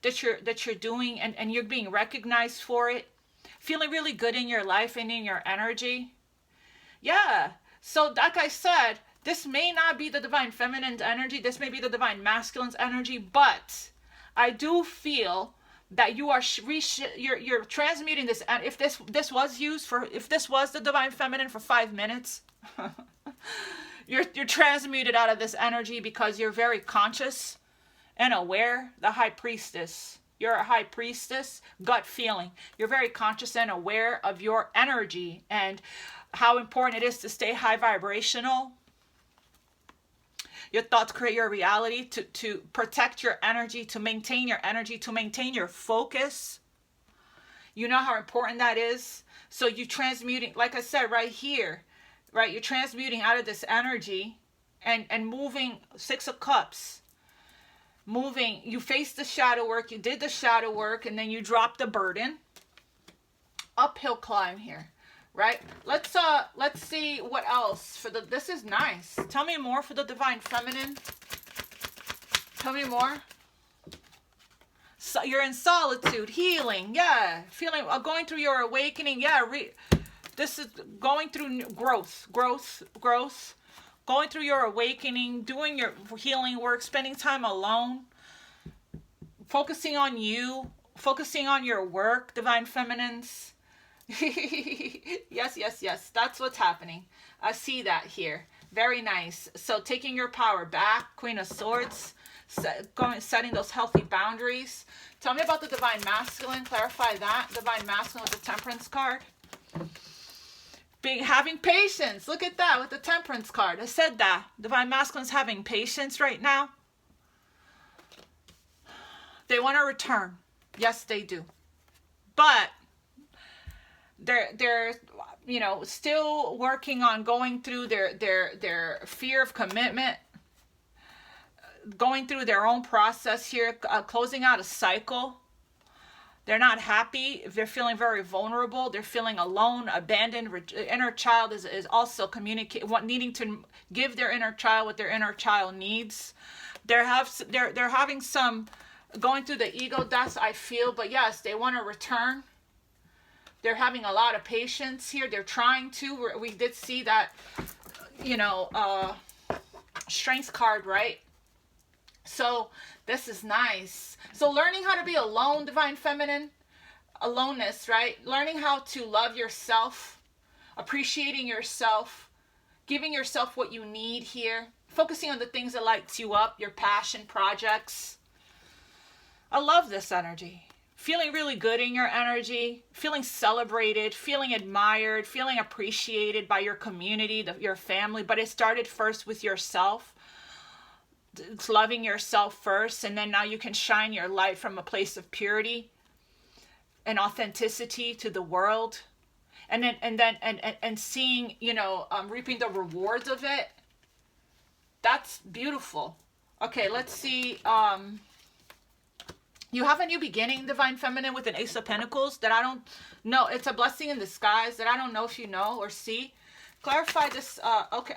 that you're doing, and you're being recognized for it, feeling really good in your life and in your energy. Yeah, so like I said, this may not be the Divine Feminine's energy, this may be the Divine Masculine's energy, but I do feel that you are you're transmuting this. And if this was the Divine Feminine for 5 minutes, you're transmuted out of this energy, because you're very conscious and aware. The high priestess. You're a high priestess, gut feeling. You're very conscious and aware of your energy and how important it is to stay high vibrational. Your thoughts create your reality. To protect your energy, to maintain your energy, to maintain your focus. You know how important that is. So you transmuting, like I said right here, right? You're transmuting out of this energy and moving. Six of Cups. Moving, you faced the shadow work, you did the shadow work, and then you dropped the burden. Uphill climb here, right? Let's see what else for the, this is nice. Tell me more for the Divine Feminine. Tell me more. So you're in solitude, healing, yeah. Feeling, going through your awakening, yeah. This is going through growth. Going through your awakening, doing your healing work, spending time alone, focusing on you, focusing on your work, Divine Feminines. Yes. That's what's happening. I see that here. Very nice. So taking your power back, Queen of Swords, setting those healthy boundaries. Tell me about the Divine Masculine. Clarify that. Divine Masculine with the Temperance card. Having patience. Look at that with the Temperance card. I said that. Divine Masculine's having patience right now. They want to return. Yes, they do. But they're you know, still working on going through their fear of commitment, going through their own process here, closing out a cycle. They're not happy. They're feeling very vulnerable. They're feeling alone, abandoned. Inner child is also needing to give their inner child what their inner child needs. They're having some going through the ego deaths, I feel, but yes, they want to return. They're having a lot of patience here. They're trying to. We did see that, you know, Strength card, right? So this is nice. So learning how to be alone, Divine Feminine, aloneness, right? Learning how to love yourself, appreciating yourself, giving yourself what you need here, focusing on the things that lights you up, your passion projects. I love this energy. Feeling really good in your energy, feeling celebrated, feeling admired, feeling appreciated by your community, your family, but it started first with yourself. It's loving yourself first, and then now you can shine your light from a place of purity and authenticity to the world, and seeing, you know, reaping the rewards of it. That's beautiful. Okay, let's see. You have a new beginning, Divine Feminine, with an Ace of Pentacles that I don't know. It's a blessing in disguise that I don't know if you know or see. Clarify this. Okay.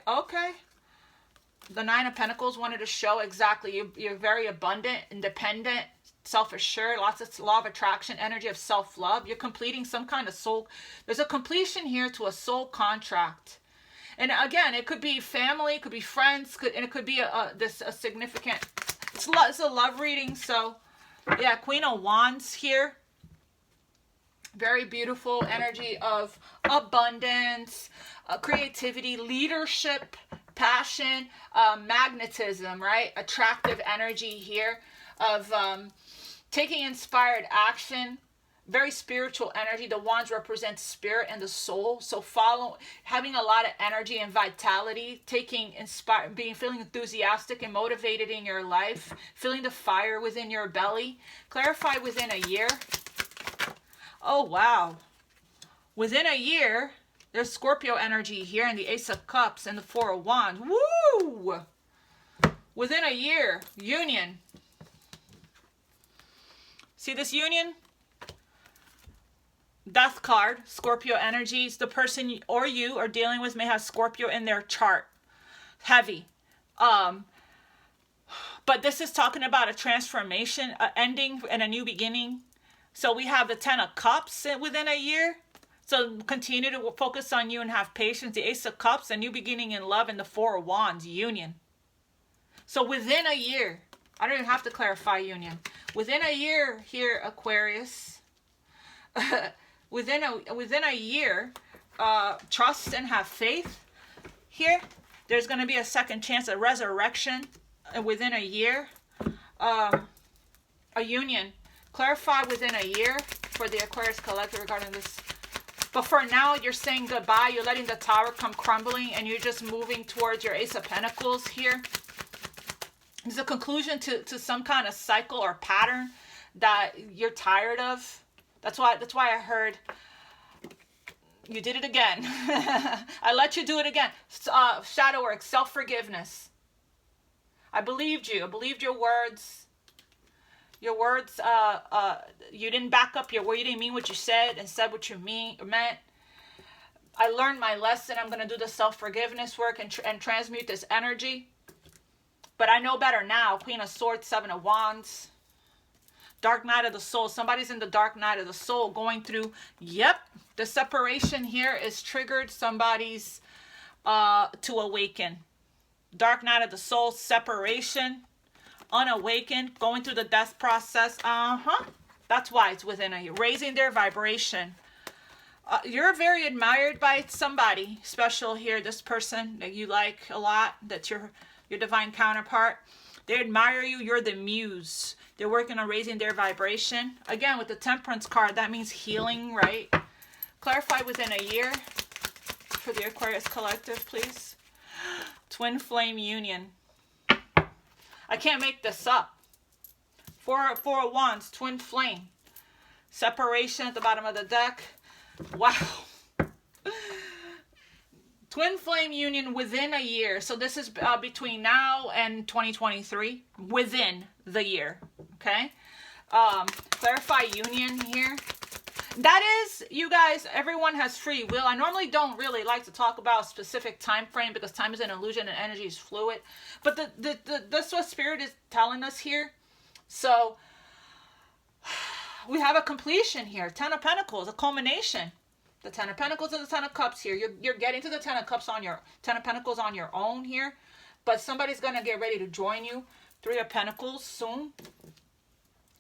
The Nine of Pentacles wanted to show exactly you're very abundant, independent, self-assured, lots of law of attraction, energy of self-love. You're completing some kind of soul. There's a completion here to a soul contract. And again, it could be family, it could be friends, and it could be a significant, it's a love reading. So yeah, Queen of Wands here. Very beautiful energy of abundance, creativity, leadership, passion, magnetism, right? Attractive energy here of taking inspired action. Very spiritual energy. The wands represent spirit and the soul. So having a lot of energy and vitality, feeling enthusiastic and motivated in your life, feeling the fire within your belly. Clarify within a year. Oh, wow. Within a year, there's Scorpio energy here and the Ace of Cups and the Four of Wands. Woo! Within a year, union. See this union? Death card, Scorpio energies. The person or you are dealing with may have Scorpio in their chart. Heavy. But this is talking about a transformation, an ending, and a new beginning. So we have the Ten of Cups within a year. So continue to focus on you and have patience. The Ace of Cups, a new beginning in love, and the Four of Wands, union. So within a year, I don't even have to clarify union. Within a year here, Aquarius, within a year, trust and have faith here. There's going to be a second chance, a resurrection within a year. a union. Clarify within a year for the Aquarius collective regarding this. But for now, you're saying goodbye. You're letting the Tower come crumbling, and you're just moving towards your Ace of Pentacles here. It's a conclusion to some kind of cycle or pattern that you're tired of. That's why I heard you did it again. I let you do it again. Shadow work, self-forgiveness. I believed you. I believed your words. Your words, you didn't back up your word. You didn't mean what you said and said what you meant. I learned my lesson. I'm going to do the self-forgiveness work and transmute this energy. But I know better now. Queen of Swords, Seven of Wands. Dark night of the soul. Somebody's in the dark night of the soul going through, yep, the separation here is triggered somebody's to awaken. Dark night of the soul, separation, unawakened, going through the death process. That's why it's within you. Raising their vibration. You're very admired by somebody special here. This person that you like a lot, that's your divine counterpart. They admire you. You're the muse. They're working on raising their vibration. Again, with the Temperance card, that means healing, right? Clarify within a year for the Aquarius collective, please. Twin flame union. I can't make this up. Four of Wands, twin flame. Separation at the bottom of the deck. Wow. Twin flame union within a year. So this is between now and 2023. Within the year. Okay. Clarify union here. That is, you guys, everyone has free will. I normally don't really like to talk about a specific time frame because time is an illusion and energy is fluid. But that's what Spirit is telling us here. So we have a completion here. Ten of Pentacles, a culmination. The Ten of Pentacles and the Ten of Cups here. You're getting to the Ten of Cups on your Ten of Pentacles on your own here. But somebody's going to get ready to join you. Three of Pentacles soon.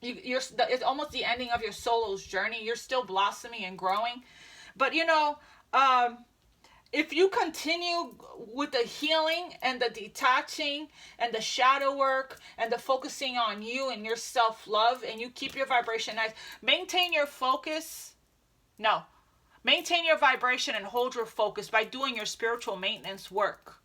It's almost the ending of your solo's journey. You're still blossoming and growing. But, you know, if you continue with the healing and the detaching and the shadow work and the focusing on you and your self-love, and you keep your vibration nice, maintain your focus. No. Maintain your vibration and hold your focus by doing your spiritual maintenance work.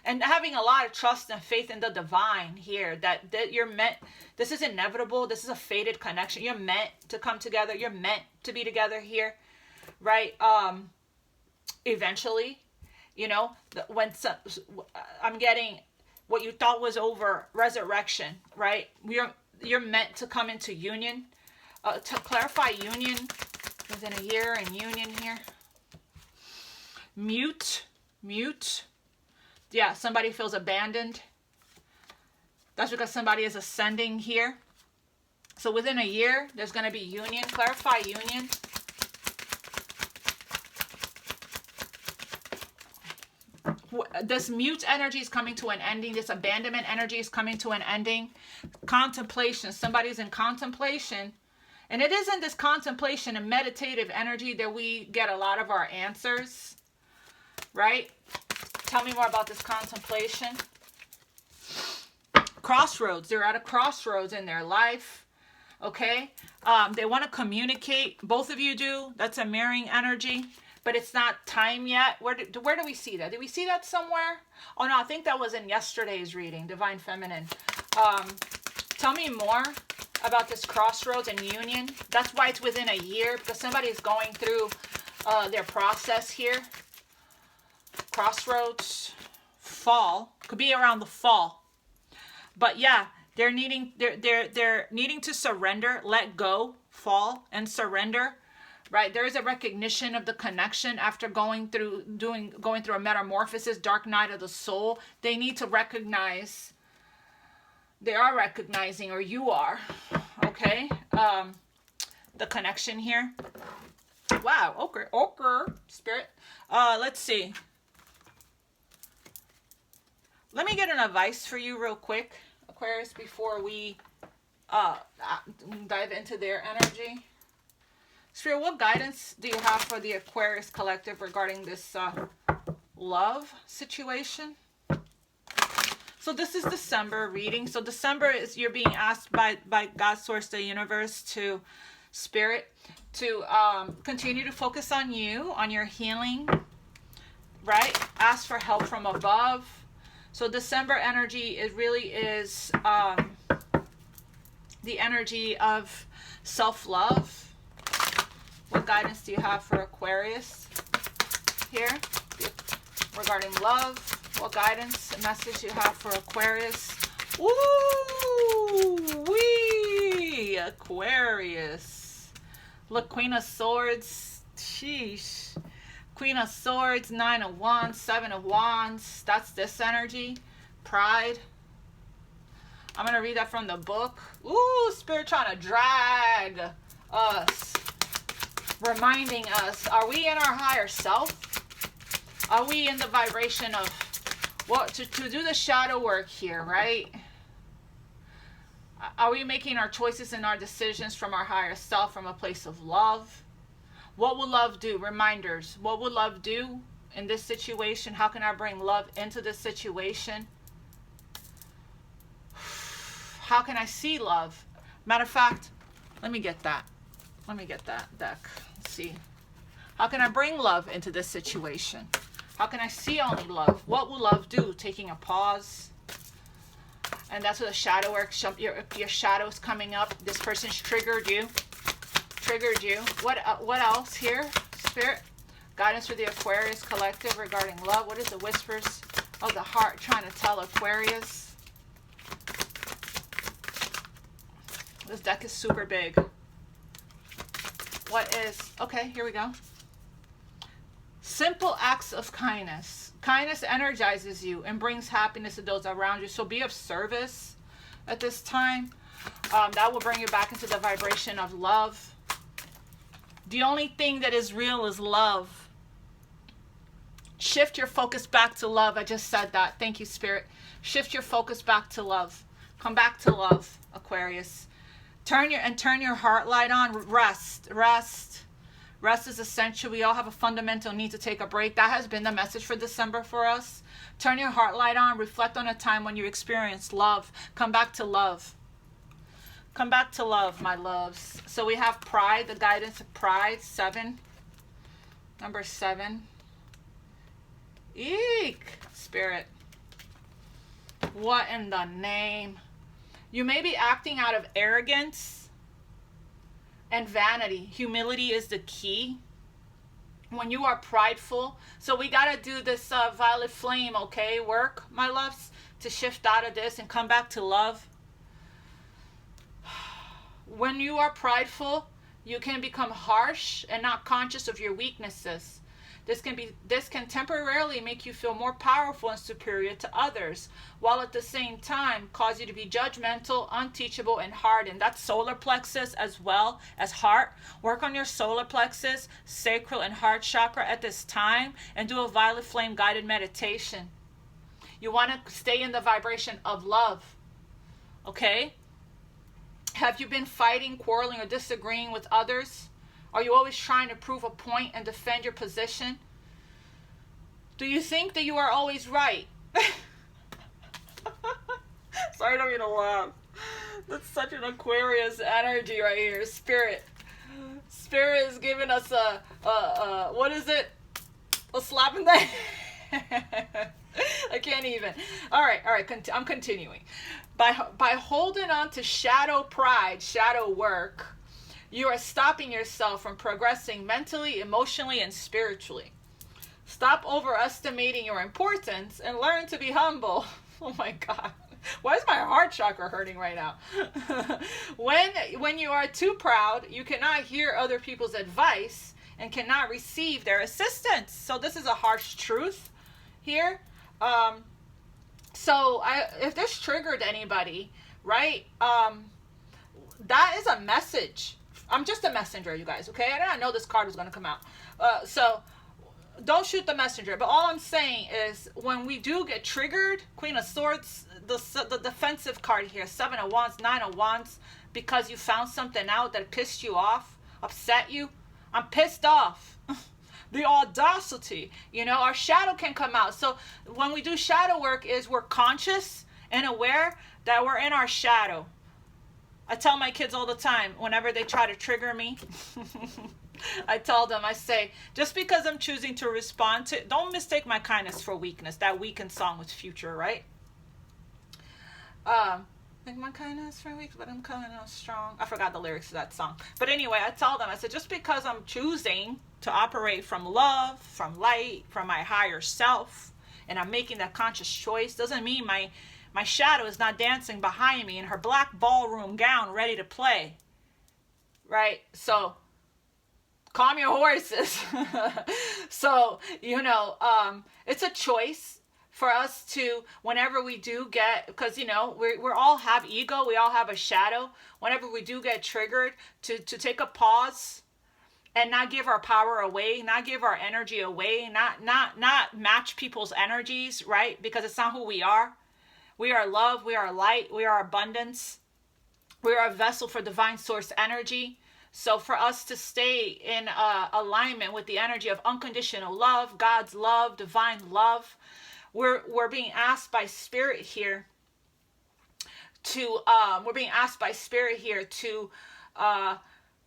And having a lot of trust and faith in the divine here, that you're meant, this is inevitable. This is a fated connection. You're meant to come together. You're meant to be together here, right? Eventually, you know, I'm getting what you thought was over, resurrection, right? You're meant to come into union. To clarify union within a year and union here. Mute. Yeah, somebody feels abandoned. That's because somebody is ascending here. So within a year, there's going to be union. Clarify union. This mute energy is coming to an ending. This abandonment energy is coming to an ending. Contemplation. Somebody's in contemplation. And it is in this contemplation and meditative energy that we get a lot of our answers. Right? Tell me more about this contemplation. Crossroads. They're at a crossroads in their life. Okay? They want to communicate. Both of you do. That's a mirroring energy. But it's not time yet. Where do we see that? Did we see that somewhere? Oh, no. I think that was in yesterday's reading. Divine Feminine. Tell me more about this crossroads and union. That's why it's within a year. Because somebody is going through their process here. Crossroads, fall, could be around the fall, but yeah, they're needing to surrender, let go, fall, and surrender. Right, there is a recognition of the connection after going through a metamorphosis, dark night of the soul. They need to recognize. They are recognizing, or you are, okay. The connection here. Wow, okay, Spirit. Let's see. Let me get an advice for you real quick, Aquarius, before we dive into their energy. Spirit, what guidance do you have for the Aquarius collective regarding this love situation? So this is December reading. So December is, you're being asked by God, source, the universe, to spirit, to continue to focus on you, on your healing, right? Ask for help from above. So December energy, it really is the energy of self-love. What guidance do you have for Aquarius here regarding love? What guidance and message you have for Aquarius? Ooh, wee, Aquarius. Look, Queen of Swords. Sheesh. Queen of Swords, 9 of Wands, 7 of Wands. That's this energy. Pride. I'm going to read that from the book. Ooh, Spirit trying to drag us. Reminding us, are we in our higher self? Are we in the vibration of what to do the shadow work here, right? Are we making our choices and our decisions from our higher self, from a place of love? What will love do? Reminders. What will love do in this situation? How can I bring love into this situation? How can I see love? Matter of fact, let me get that. Let me get that deck. Let's see. How can I bring love into this situation? How can I see only love? What will love do? Taking a pause. And that's what the shadow work. Your shadow is coming up. This person's triggered you. Triggered you. What else here? Spirit. Guidance for the Aquarius collective regarding love. What is the whispers of the heart trying to tell Aquarius? This deck is super big. What is... Okay, here we go. Simple acts of kindness. Kindness energizes you and brings happiness to those around you. So be of service at this time. That will bring you back into the vibration of love. The only thing that is real is love. Shift your focus back to love. I just said that. Thank you, Spirit. Shift your focus back to love. Come back to love, Aquarius. Turn your heart light on. Rest. Rest is essential. We all have a fundamental need to take a break. That has been the message for December for us. Turn your heart light on. Reflect on a time when you experienced love. Come back to love. Come back to love, my loves. So we have pride, the guidance of pride, 7. Number 7. Eek, Spirit. What in the name? You may be acting out of arrogance and vanity. Humility is the key. When you are prideful. So we got to do this violet flame, okay? Work, my loves, to shift out of this and come back to love. When you are prideful, you can become harsh and not conscious of your weaknesses. This can temporarily make you feel more powerful and superior to others, while at the same time cause you to be judgmental, unteachable, and hardened. That's solar plexus as well as heart. Work on your solar plexus, sacral, and heart chakra at this time, and do a violet flame guided meditation. You want to stay in the vibration of love. Okay? Have you been fighting, quarreling, or disagreeing with others? Are you always trying to prove a point and defend your position? Do you think that you are always right? Sorry, I don't mean to laugh. That's such an Aquarius energy right here. Spirit. Spirit is giving us what is it? A slap in the head. I can't even. All right. I'm continuing. By holding on to shadow pride, shadow work, you are stopping yourself from progressing mentally, emotionally, and spiritually. Stop overestimating your importance and learn to be humble. Oh my God. Why is my heart chakra hurting right now? When you are too proud, you cannot hear other people's advice and cannot receive their assistance. So this is a harsh truth here. If this triggered anybody, right? That is a message. I'm just a messenger, you guys, okay? I did not know this card was going to come out. So don't shoot the messenger. But all I'm saying is when we do get triggered, Queen of Swords, the defensive card here, 7 of Wands, 9 of Wands, because you found something out that pissed you off, upset you. I'm pissed off. The audacity, our shadow can come out. So when we do shadow work is we're conscious and aware that we're in our shadow. I tell my kids all the time, whenever they try to trigger me, I tell them, I say, just because I'm choosing to respond to, don't mistake my kindness for weakness. That weakened song with Future, right? Make my kindness for weak, but I'm coming out strong. I forgot the lyrics to that song. But anyway, I tell them, I said, just because I'm choosing to operate from love, from light, from my higher self, and I'm making that conscious choice, doesn't mean my shadow is not dancing behind me in her black ballroom gown ready to play. Right? So, calm your horses. So, it's a choice for us to, whenever we do get, because, we all have ego, we all have a shadow. Whenever we do get triggered, to take a pause and not give our power away, not give our energy away, not match people's energies, right? Because it's not who we are. We are love, we are light, we are abundance. We are a vessel for divine source energy. So for us to stay in alignment with the energy of unconditional love, God's love, divine love, we're being asked by Spirit here to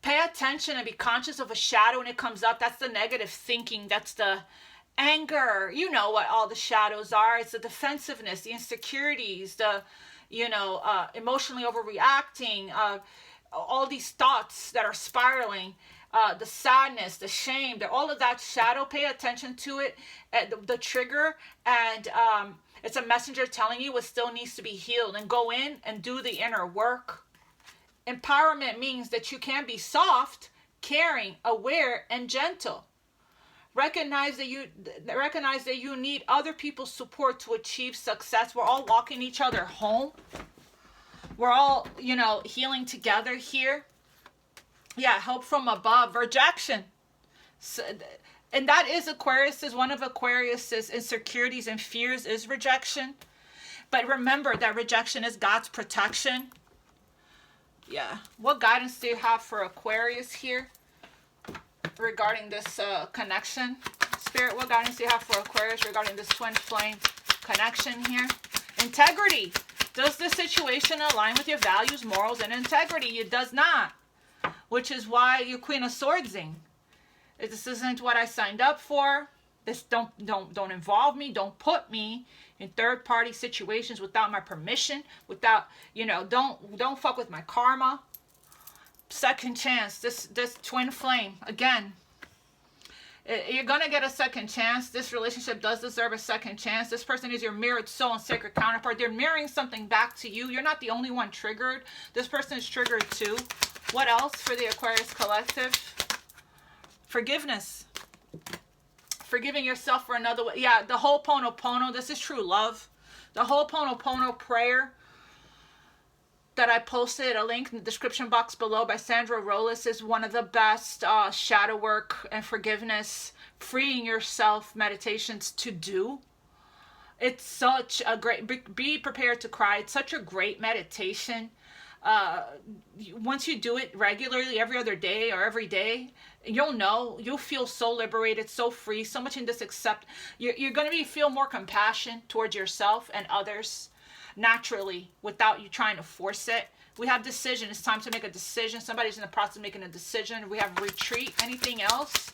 pay attention and be conscious of a shadow when it comes up. That's the negative thinking. That's the anger. You know what all the shadows are. It's the defensiveness, the insecurities, the, emotionally overreacting, all these thoughts that are spiraling, the sadness, the shame, all of that shadow. Pay attention to it, the trigger, and it's a messenger telling you what still needs to be healed, and go in and do the inner work. Empowerment means that you can be soft, caring, aware, and gentle. Recognize that you need other people's support to achieve success. We're all walking each other home. We're all, healing together here. Yeah, help from above. Rejection. So, and that is one of Aquarius's insecurities and fears is rejection. But remember that rejection is God's protection. Yeah. What guidance do you have for Aquarius here regarding this connection? Spirit, what guidance do you have for Aquarius regarding this twin flame connection here? Integrity. Does this situation align with your values, morals, and integrity? It does not. Which is why you're Queen of Swordsing. This isn't what I signed up for. This don't involve me. Don't put me in third-party situations without my permission. Without, don't fuck with my karma. Second chance. This twin flame again. You're gonna get a second chance. This relationship does deserve a second chance. This person is your mirrored soul and sacred counterpart. They're mirroring something back to you. You're not the only one triggered. This person is triggered too. What else for the Aquarius collective? Forgiveness. Forgiving yourself for another way. Yeah, the Ho'oponopono. This is true love. The Ho'oponopono prayer that I posted, a link in the description box below, by Sandra Rollis, is one of the best shadow work and forgiveness, freeing yourself meditations to do. It's such a great, be prepared to cry. It's such a great meditation. Once you do it regularly, every other day or every day, you'll feel so liberated, so free, so much in this you're going to feel more compassion towards yourself and others naturally without you trying to force it. We have decision. It's time to make a decision. Somebody's in the process of making a decision. We have retreat. Anything else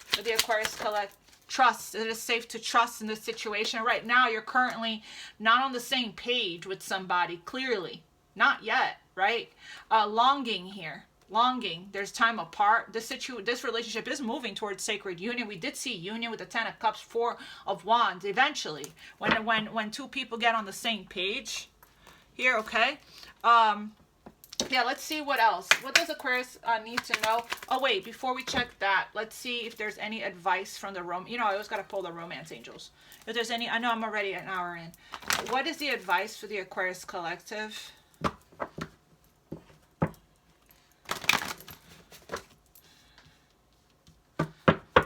for the Aquarius collect? Trust. It is safe to trust in this situation. Right now, you're currently not on the same page with somebody, clearly. Not yet, right? Longing here. Longing. There's time apart. This relationship is moving towards sacred union. We did see union with the Ten of Cups, Four of Wands. Eventually, when two people get on the same page here, okay? Yeah, let's see what else. What does Aquarius need to know? Oh, wait, before we check that, let's see if there's any advice from the I always got to pull the romance angels. If there's any, I know I'm already an hour in. What is the advice for the Aquarius collective?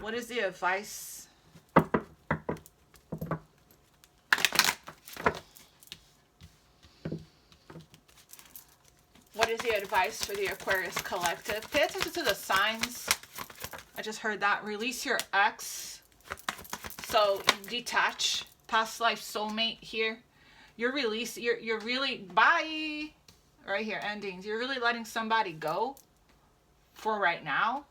What is the advice? What is the advice for the Aquarius collective? Pay attention to the signs. I just heard that. Release your ex. So detach. Past life soulmate here. You're releasing, you're really, bye, right here, endings. You're really letting somebody go for right now,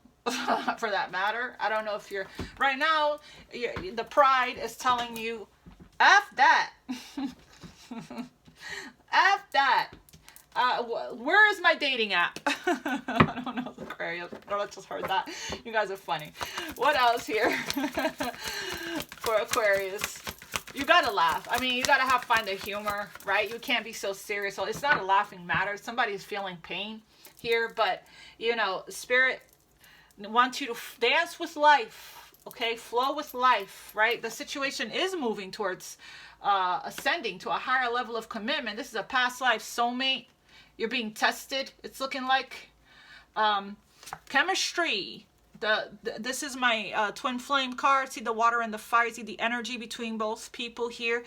for that matter. I don't know if you're, right now, the pride is telling you, F that. F that. Where is my dating app? I don't know, Aquarius. I just heard that. You guys are funny. What else here for Aquarius? You gotta laugh. I mean, you gotta find the humor, right? You can't be so serious. So it's not a laughing matter. Somebody's feeling pain here, but you know, Spirit wants you to dance with life, okay? Flow with life, right? The situation is moving towards ascending to a higher level of commitment. This is a past life soulmate. You're being tested. It's looking like chemistry. This is my twin flame card. See the water and the fire. See the energy between both people here.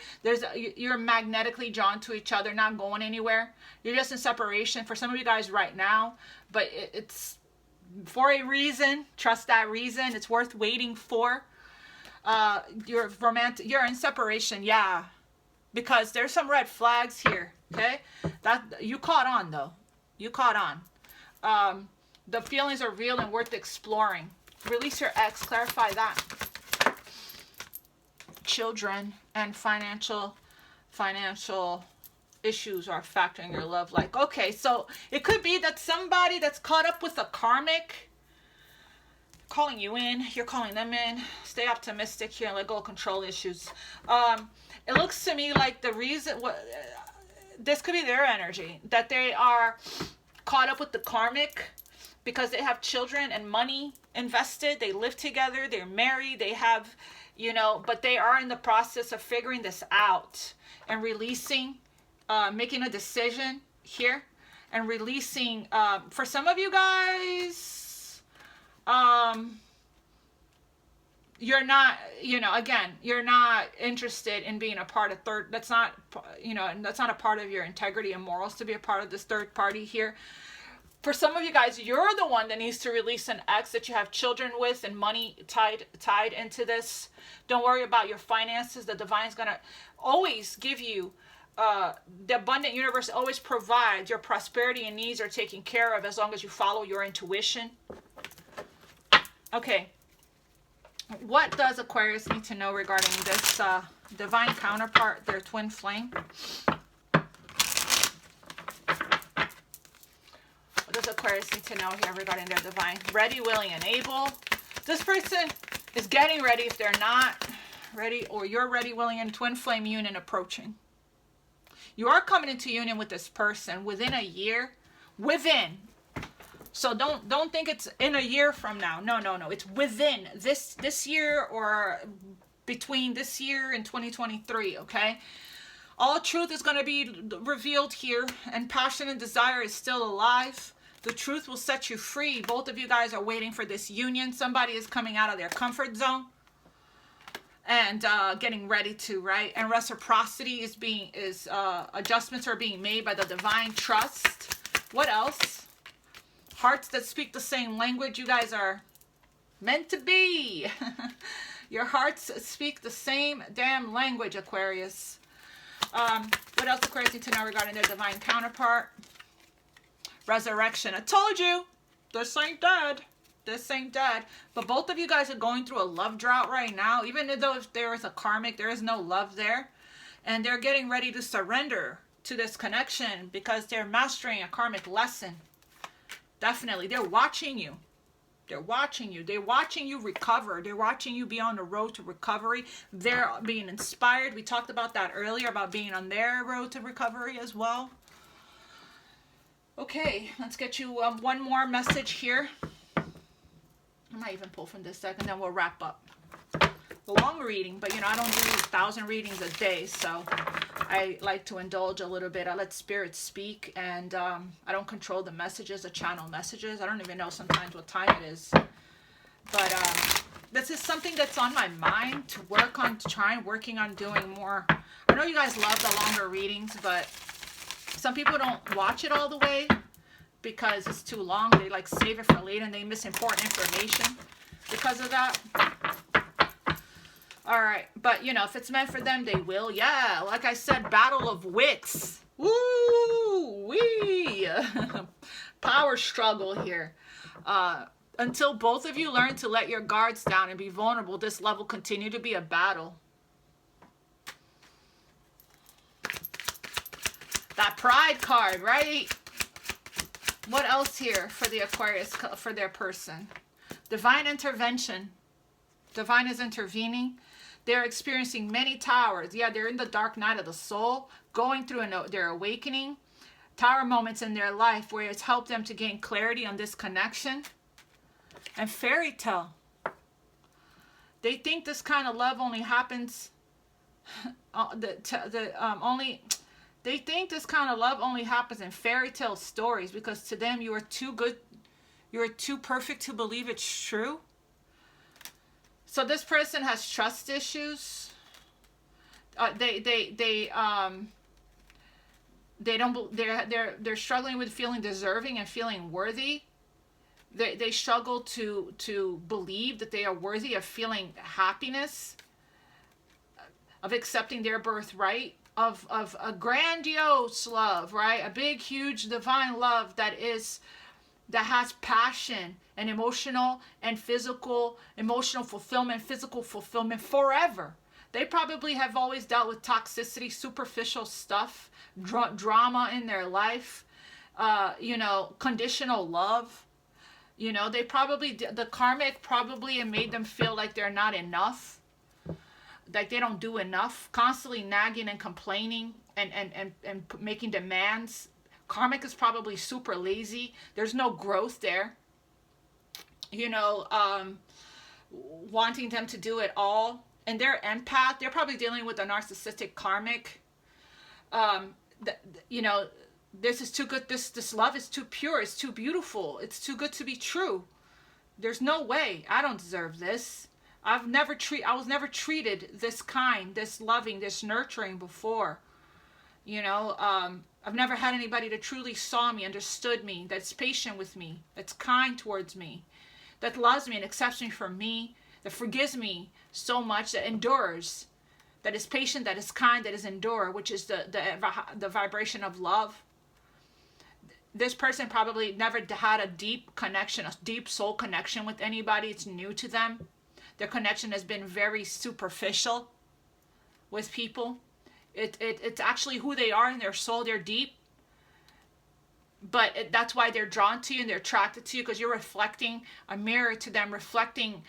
You're magnetically drawn to each other, not going anywhere. You're just in separation for some of you guys right now, but it's for a reason. Trust that reason. It's worth waiting for. You're romantic. You're in separation, yeah, because there's some red flags here. Okay, that you caught on though. You caught on. The feelings are real and worth exploring. Release your ex. Clarify that. Children and financial issues are factoring your love. Like, okay, so it could be that somebody that's caught up with a karmic calling you in, you're calling them in. Stay optimistic here and let go of control issues. It looks to me like the reason, this could be their energy, that they are caught up with the karmic because they have children and money invested. They live together, they're married, they have, you know, but they are in the process of figuring this out and releasing, making a decision here and releasing, for some of you guys, you're not, you know, again, you're not interested in being a part of that's not, you know, and that's not a part of your integrity and morals to be a part of this third party here. For some of you guys, you're the one that needs to release an ex that you have children with and money tied into this. Don't worry about your finances. The divine's going to always give you, the abundant universe always provides. Your prosperity and needs are taken care of as long as you follow your intuition. Okay. What does Aquarius need to know regarding this divine counterpart, their twin flame? What does Aquarius need to know here regarding their divine? Ready, willing, and able. This person is getting ready if they're not ready, or you're ready, willing, and twin flame union approaching. You are coming into union with this person within a year. Within. So don't think it's in a year from now. No. It's within this year or between this year and 2023, okay? All truth is going to be revealed here, and passion and desire is still alive. The truth will set you free. Both of you guys are waiting for this union. Somebody is coming out of their comfort zone and getting ready to, right? And reciprocity is adjustments are being made by the divine trust. What else? Hearts that speak the same language. You guys are meant to be. Your hearts speak the same damn language, Aquarius. What else Aquarius need to know regarding their divine counterpart? Resurrection. I told you, this ain't dead. This ain't dead. But both of you guys are going through a love drought right now. Even though if there is a karmic, there is no love there. And they're getting ready to surrender to this connection because they're mastering a karmic lesson. Definitely. They're watching you. They're watching you. They're watching you recover. They're watching you be on the road to recovery. They're being inspired. We talked about that earlier, about being on their road to recovery as well. Okay, let's get you one more message here. I might even pull from this deck and then we'll wrap up. The long reading, but you know, I don't do 1,000 readings a day, so I like to indulge a little bit. I let spirit speak, and I don't control the messages, the channel messages. I don't even know sometimes what time it is. But this is something that's on my mind to work on, working on doing more. I know you guys love the longer readings, but some people don't watch it all the way because it's too long. They like save it for later and they miss important information because of that. All right, but you know, if it's meant for them, they will. Yeah, like I said, battle of wits. Woo wee. Power struggle here. Until both of you learn to let your guards down and be vulnerable, this love will continue to be a battle. That pride card, right? What else here for the Aquarius, for their person? Divine intervention. Divine is intervening. They're experiencing many towers. Yeah, they're in the dark night of the soul, going through their awakening. Tower moments in their life where it's helped them to gain clarity on this connection. And fairy tale. They think this kind of love only happens. They think this kind of love only happens in fairy tale stories because to them you are too good, you are too perfect to believe it's true. So this person has trust issues. They're struggling with feeling deserving and feeling worthy. They struggle to believe that they are worthy of feeling happiness, of accepting their birthright, of a grandiose love, right? A big, huge, divine love that has passion and emotional and physical, emotional fulfillment, physical fulfillment forever. They probably have always dealt with toxicity, superficial stuff, drama in their life, you know, conditional love. You know, they probably, the karmic probably made them feel like they're not enough, like they don't do enough, constantly nagging and complaining and making demands. Karmic is probably super lazy. There's no growth there. You know, wanting them to do it all. And they're empath. They're probably dealing with a narcissistic karmic. You know, this is too good. This love is too pure. It's too beautiful. It's too good to be true. There's no way. I don't deserve this. I was never treated this kind, this loving, this nurturing before. You know, I've never had anybody that truly saw me, understood me, that's patient with me, that's kind towards me, that loves me and accepts me for me, that forgives me so much, that endures, that is patient, that is kind, that is endure, which is the vibration of love. This person probably never had a deep connection, a deep soul connection with anybody. It's new to them. Their connection has been very superficial with people. It's actually who they are in their soul. They're deep. But that's why they're drawn to you and they're attracted to you, because you're reflecting a mirror to them, reflecting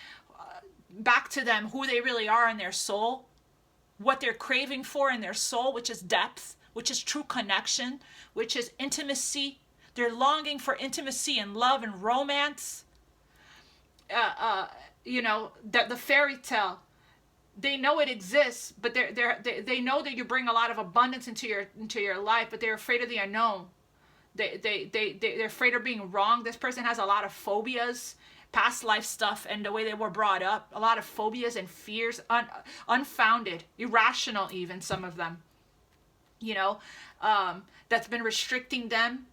back to them who they really are in their soul, what they're craving for in their soul, which is depth, which is true connection, which is intimacy. They're longing for intimacy and love and romance. You know, the fairy tale. They know it exists, but they know that you bring a lot of abundance into your life, but they're afraid of the unknown. They're afraid of being wrong. This person has a lot of phobias, past life stuff, and the way they were brought up. A lot of phobias and fears, unfounded, irrational even, some of them. You know, that's been restricting them.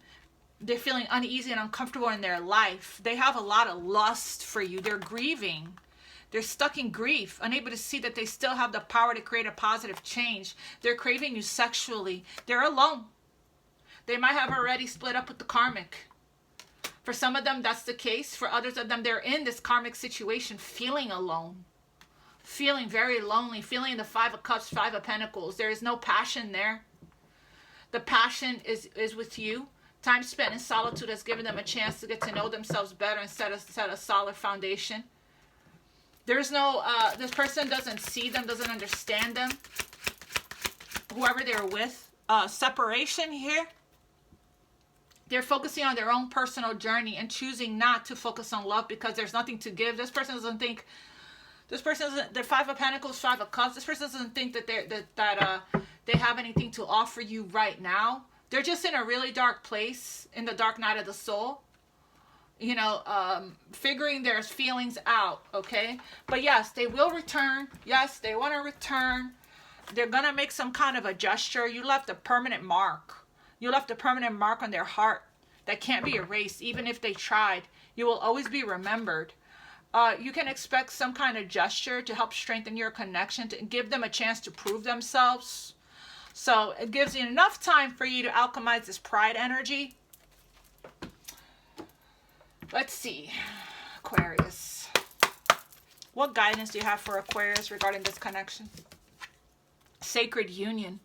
They're feeling uneasy and uncomfortable in their life. They have a lot of lust for you. They're grieving. They're stuck in grief, unable to see that they still have the power to create a positive change. They're craving you sexually. They're alone. They might have already split up with the karmic. For some of them, that's the case. For others of them, they're in this karmic situation feeling alone, feeling very lonely, feeling the 5 of Cups, 5 of Pentacles. There is no passion there. The passion is with you. Time spent in solitude has given them a chance to get to know themselves better and set a solid foundation. There's no, this person doesn't see them, doesn't understand them. Whoever they're with. Separation here. They're focusing on their own personal journey and choosing not to focus on love because there's nothing to give. This person doesn't think, the 5 of Pentacles, 5 of Cups, this person doesn't think that they have anything to offer you right now. They're just in a really dark place, in the dark night of the soul. You know, figuring their feelings out, okay? But yes, they will return. Yes, they want to return. They're going to make some kind of a gesture. You left a permanent mark. You left a permanent mark on their heart that can't be erased, even if they tried. You will always be remembered. You can expect some kind of gesture to help strengthen your connection, to give them a chance to prove themselves. So it gives you enough time for you to alchemize this pride energy. Let's see, Aquarius. What guidance do you have for Aquarius regarding this connection? Sacred union.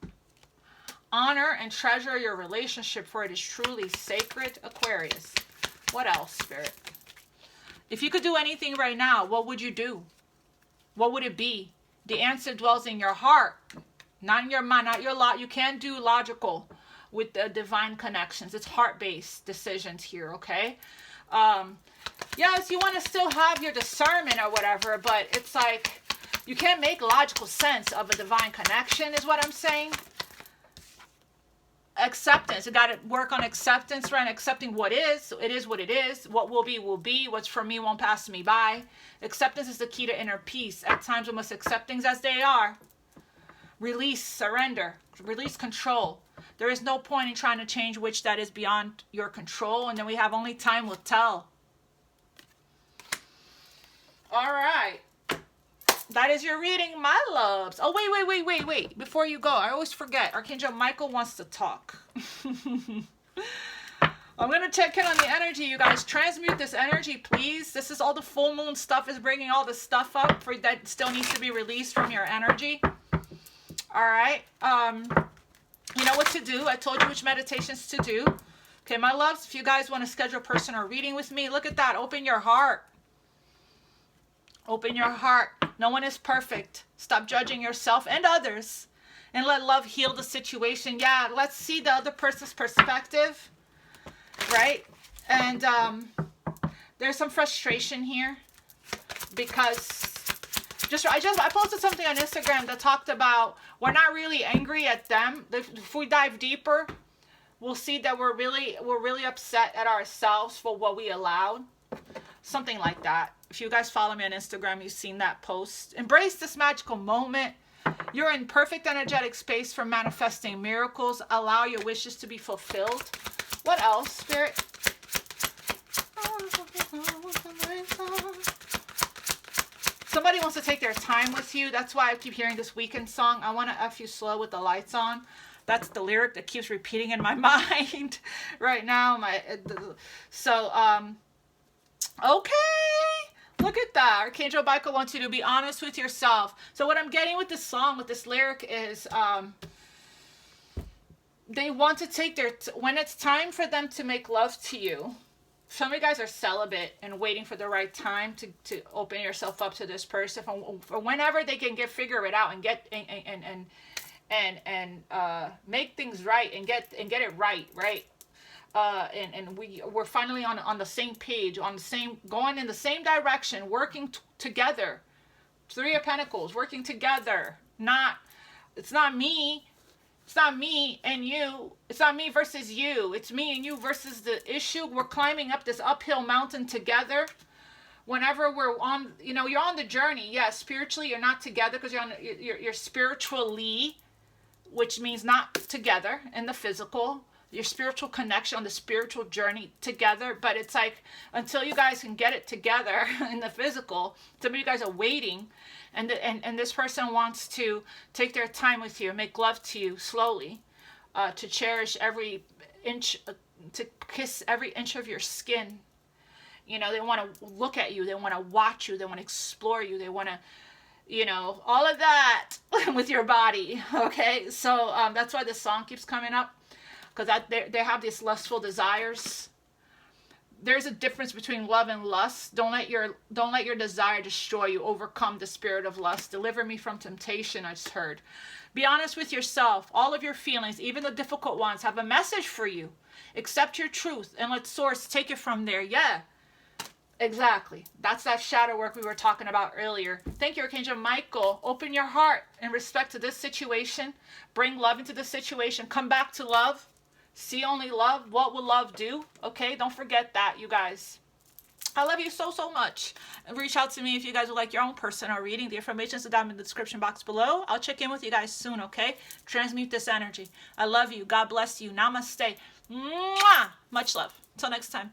Honor and treasure your relationship, for it is truly sacred, Aquarius. What else, Spirit? If you could do anything right now, what would you do? What would it be? The answer dwells in your heart, not in your mind, not your lot. You can't do logical with the divine connections. It's heart-based decisions here, okay? Yes, you want to still have your discernment or whatever, but it's like you can't make logical sense of a divine connection, is what I'm saying. Acceptance. You got to work on acceptance, right? Accepting what is. It is what it is. What will be, will be. What's for me won't pass me by. Acceptance is the key to inner peace. At times we must accept things as they are. Release, surrender, release control. There is no point in trying to change which that is beyond your control, and then we have only time will tell. All right. That is your reading, my loves. Oh, wait. Before you go, I always forget. Archangel Michael wants to talk. I'm going to check in on the energy, you guys. Transmute this energy, please. This is all the full moon stuff is bringing all the stuff up for that still needs to be released from your energy. All right. You know what to do. I told you which meditations to do. Okay, my loves, if you guys want to schedule a personal reading with me, look at that. Open your heart. Open your heart. No one is perfect. Stop judging yourself and others. And let love heal the situation. Yeah, let's see the other person's perspective. Right? And there's some frustration here. Because I posted something on Instagram that talked about we're not really angry at them. If we dive deeper, we'll see that we're really upset at ourselves for what we allowed. Something like that. If you guys follow me on Instagram, you've seen that post. Embrace this magical moment. You're in perfect energetic space for manifesting miracles. Allow your wishes to be fulfilled. What else, Spirit? Somebody wants to take their time with you. That's why I keep hearing this weekend song. I want to F you slow with the lights on. That's the lyric that keeps repeating in my mind right now. Okay. Look at that. Archangel Michael wants you to be honest with yourself. So what I'm getting with this song, with this lyric is they want to take when it's time for them to make love to you. Some of you guys are celibate and waiting for the right time to open yourself up to this person. For whenever they can figure it out and get and make things right and get it right. And we're finally on the same page, going in the same direction, working together. Three of Pentacles, working together. It's not me and you. It's not me versus you. It's me and you versus the issue. We're climbing up this uphill mountain together. Whenever we're on, you're on the journey. Yes, spiritually you're not together because you're spiritually, which means not together in the physical. Your spiritual connection on the spiritual journey together, but it's like until you guys can get it together in the physical, some of you guys are waiting, and this person wants to take their time with you, make love to you slowly, to cherish every inch, to kiss every inch of your skin. They want to look at you, they want to watch you, they want to explore you, they want to, all of that with your body. Okay, so that's why this song keeps coming up. Because they have these lustful desires. There's a difference between love and lust. Don't let your desire destroy you. Overcome the spirit of lust. Deliver me from temptation, I just heard. Be honest with yourself. All of your feelings, even the difficult ones, have a message for you. Accept your truth and let Source take it from there. Yeah, exactly. That's that shadow work we were talking about earlier. Thank you, Archangel Michael. Open your heart in respect to this situation. Bring love into the situation. Come back to love. See only love. What will love do? Okay, don't forget that, you guys. I love you so much. Reach out to me if you guys would like your own personal reading. The information is down in the description box below. I'll check in with you guys soon, okay? Transmute this energy. I love you. God bless you. Namaste. Mwah! Much love. Until next time.